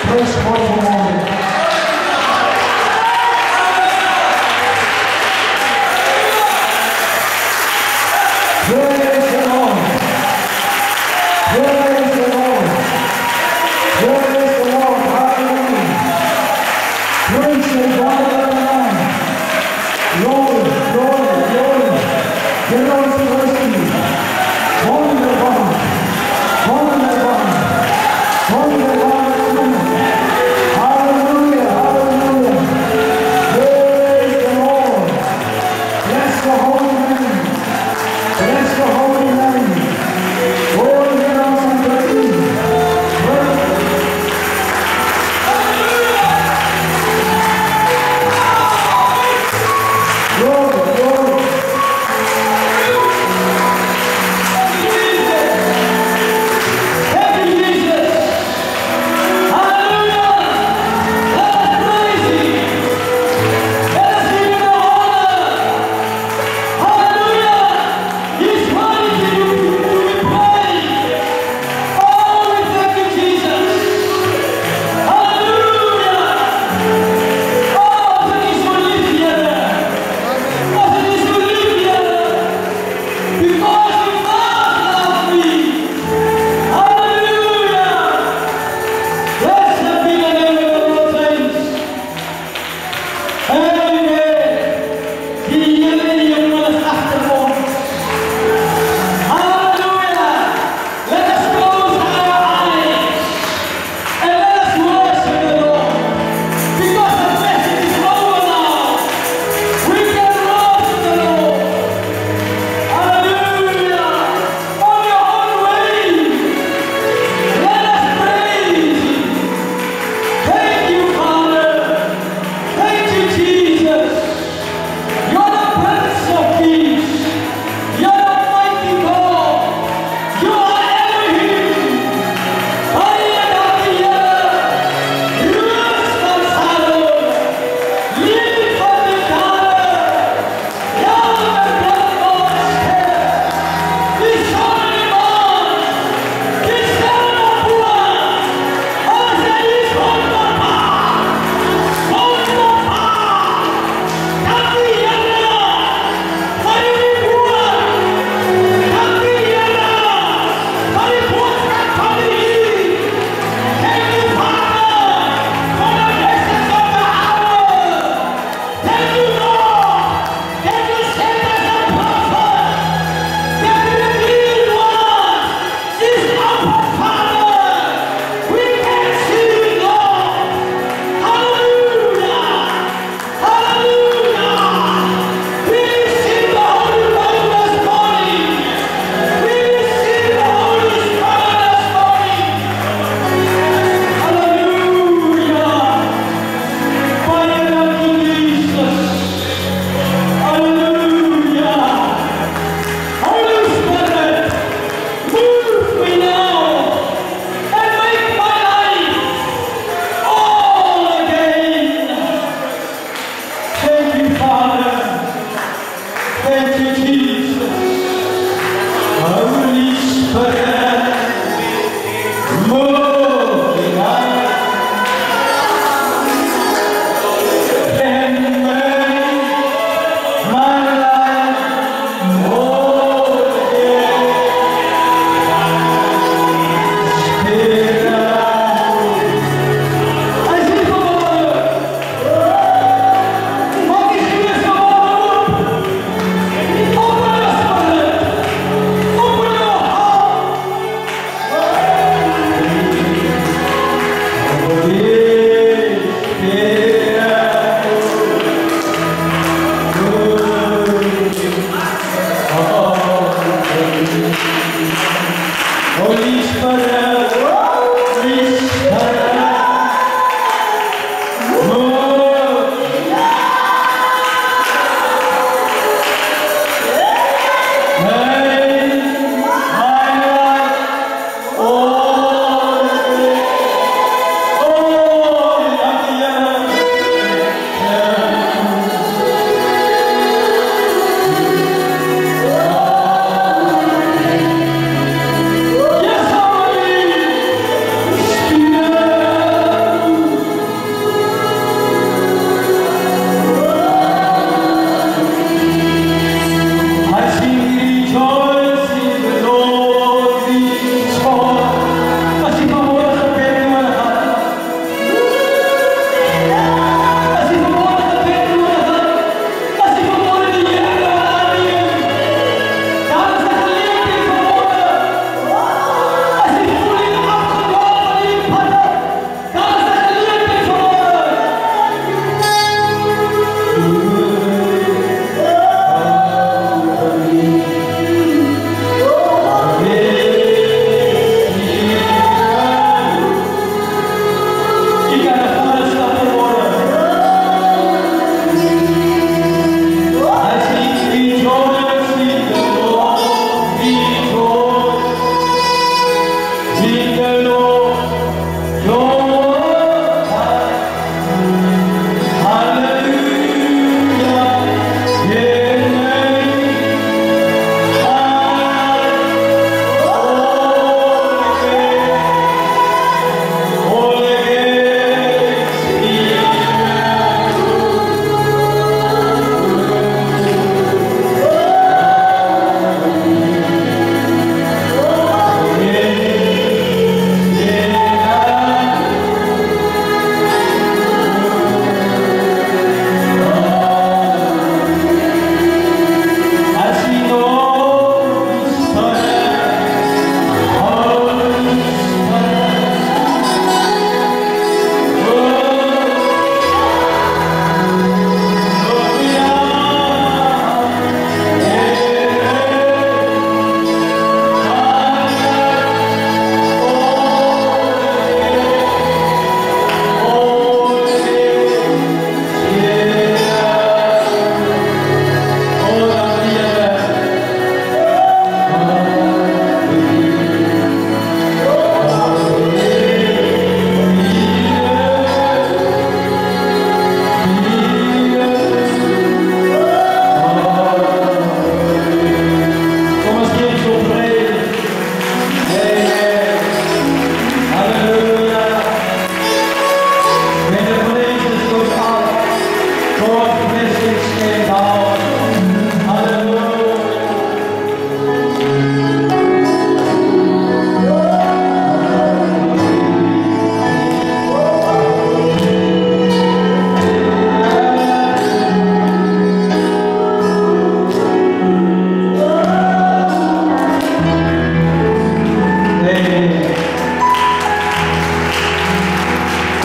Speaker 2: Praise God for morning. Praise the Lord. Praise the Lord. Praise the Lord. Hallelujah. Praise the God of the Lamb. Glory, glory, glory. The Lord's mercy. Wonderful. Wonderful. Wonderful.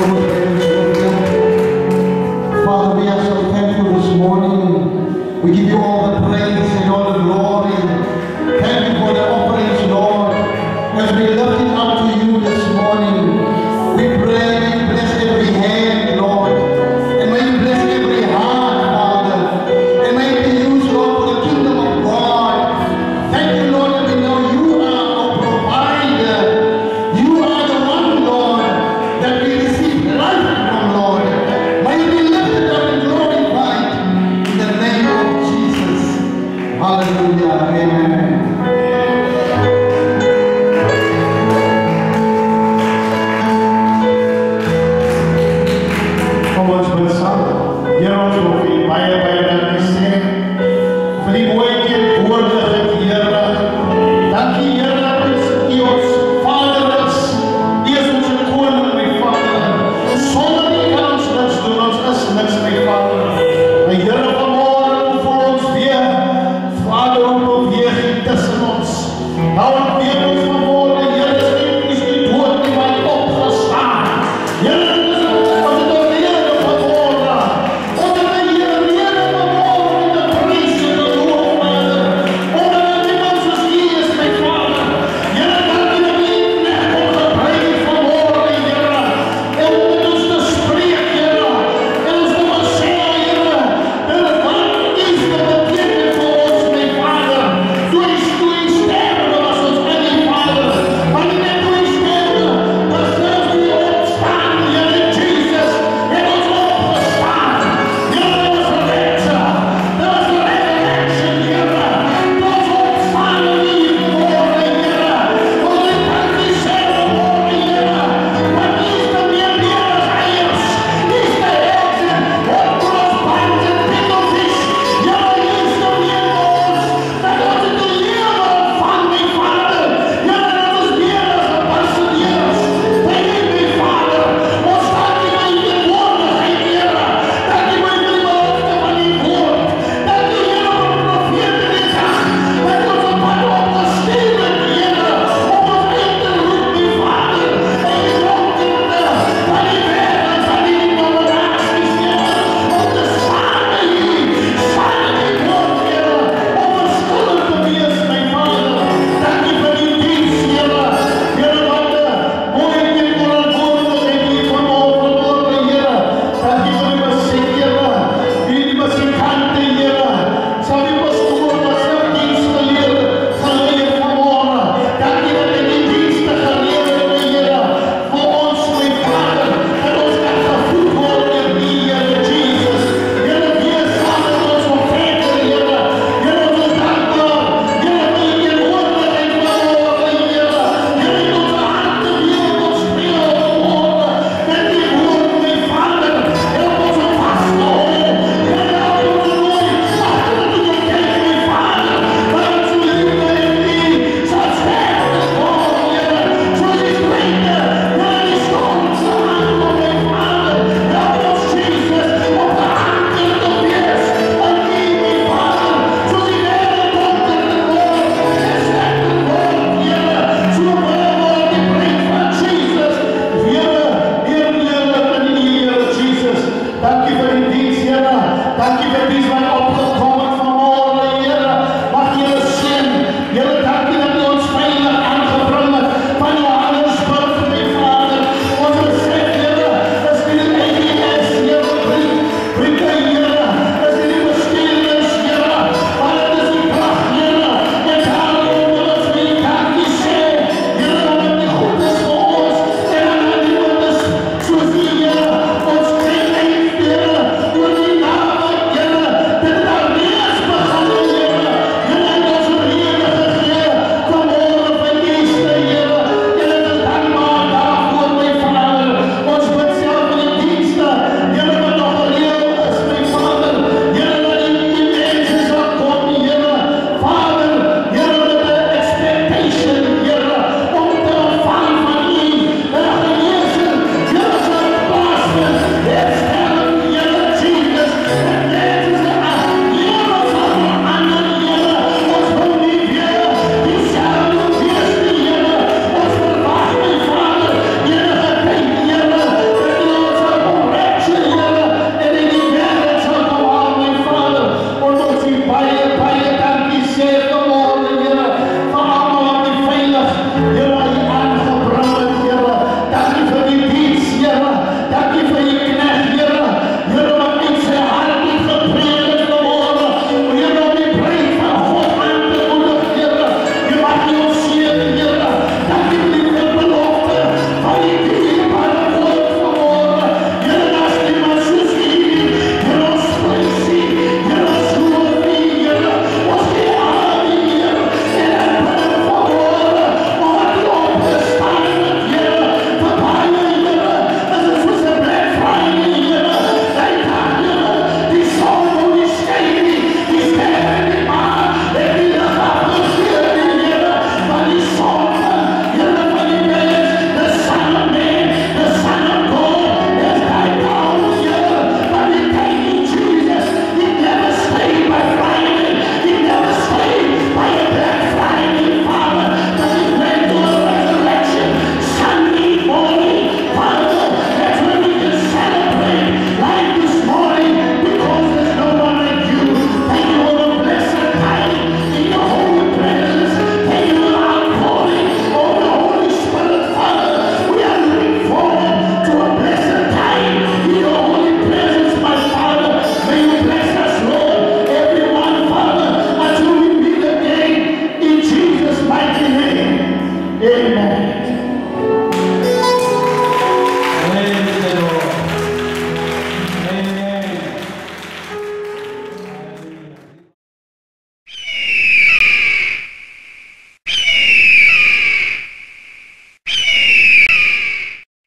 Speaker 5: Father, we are so thankful this morning. We give you all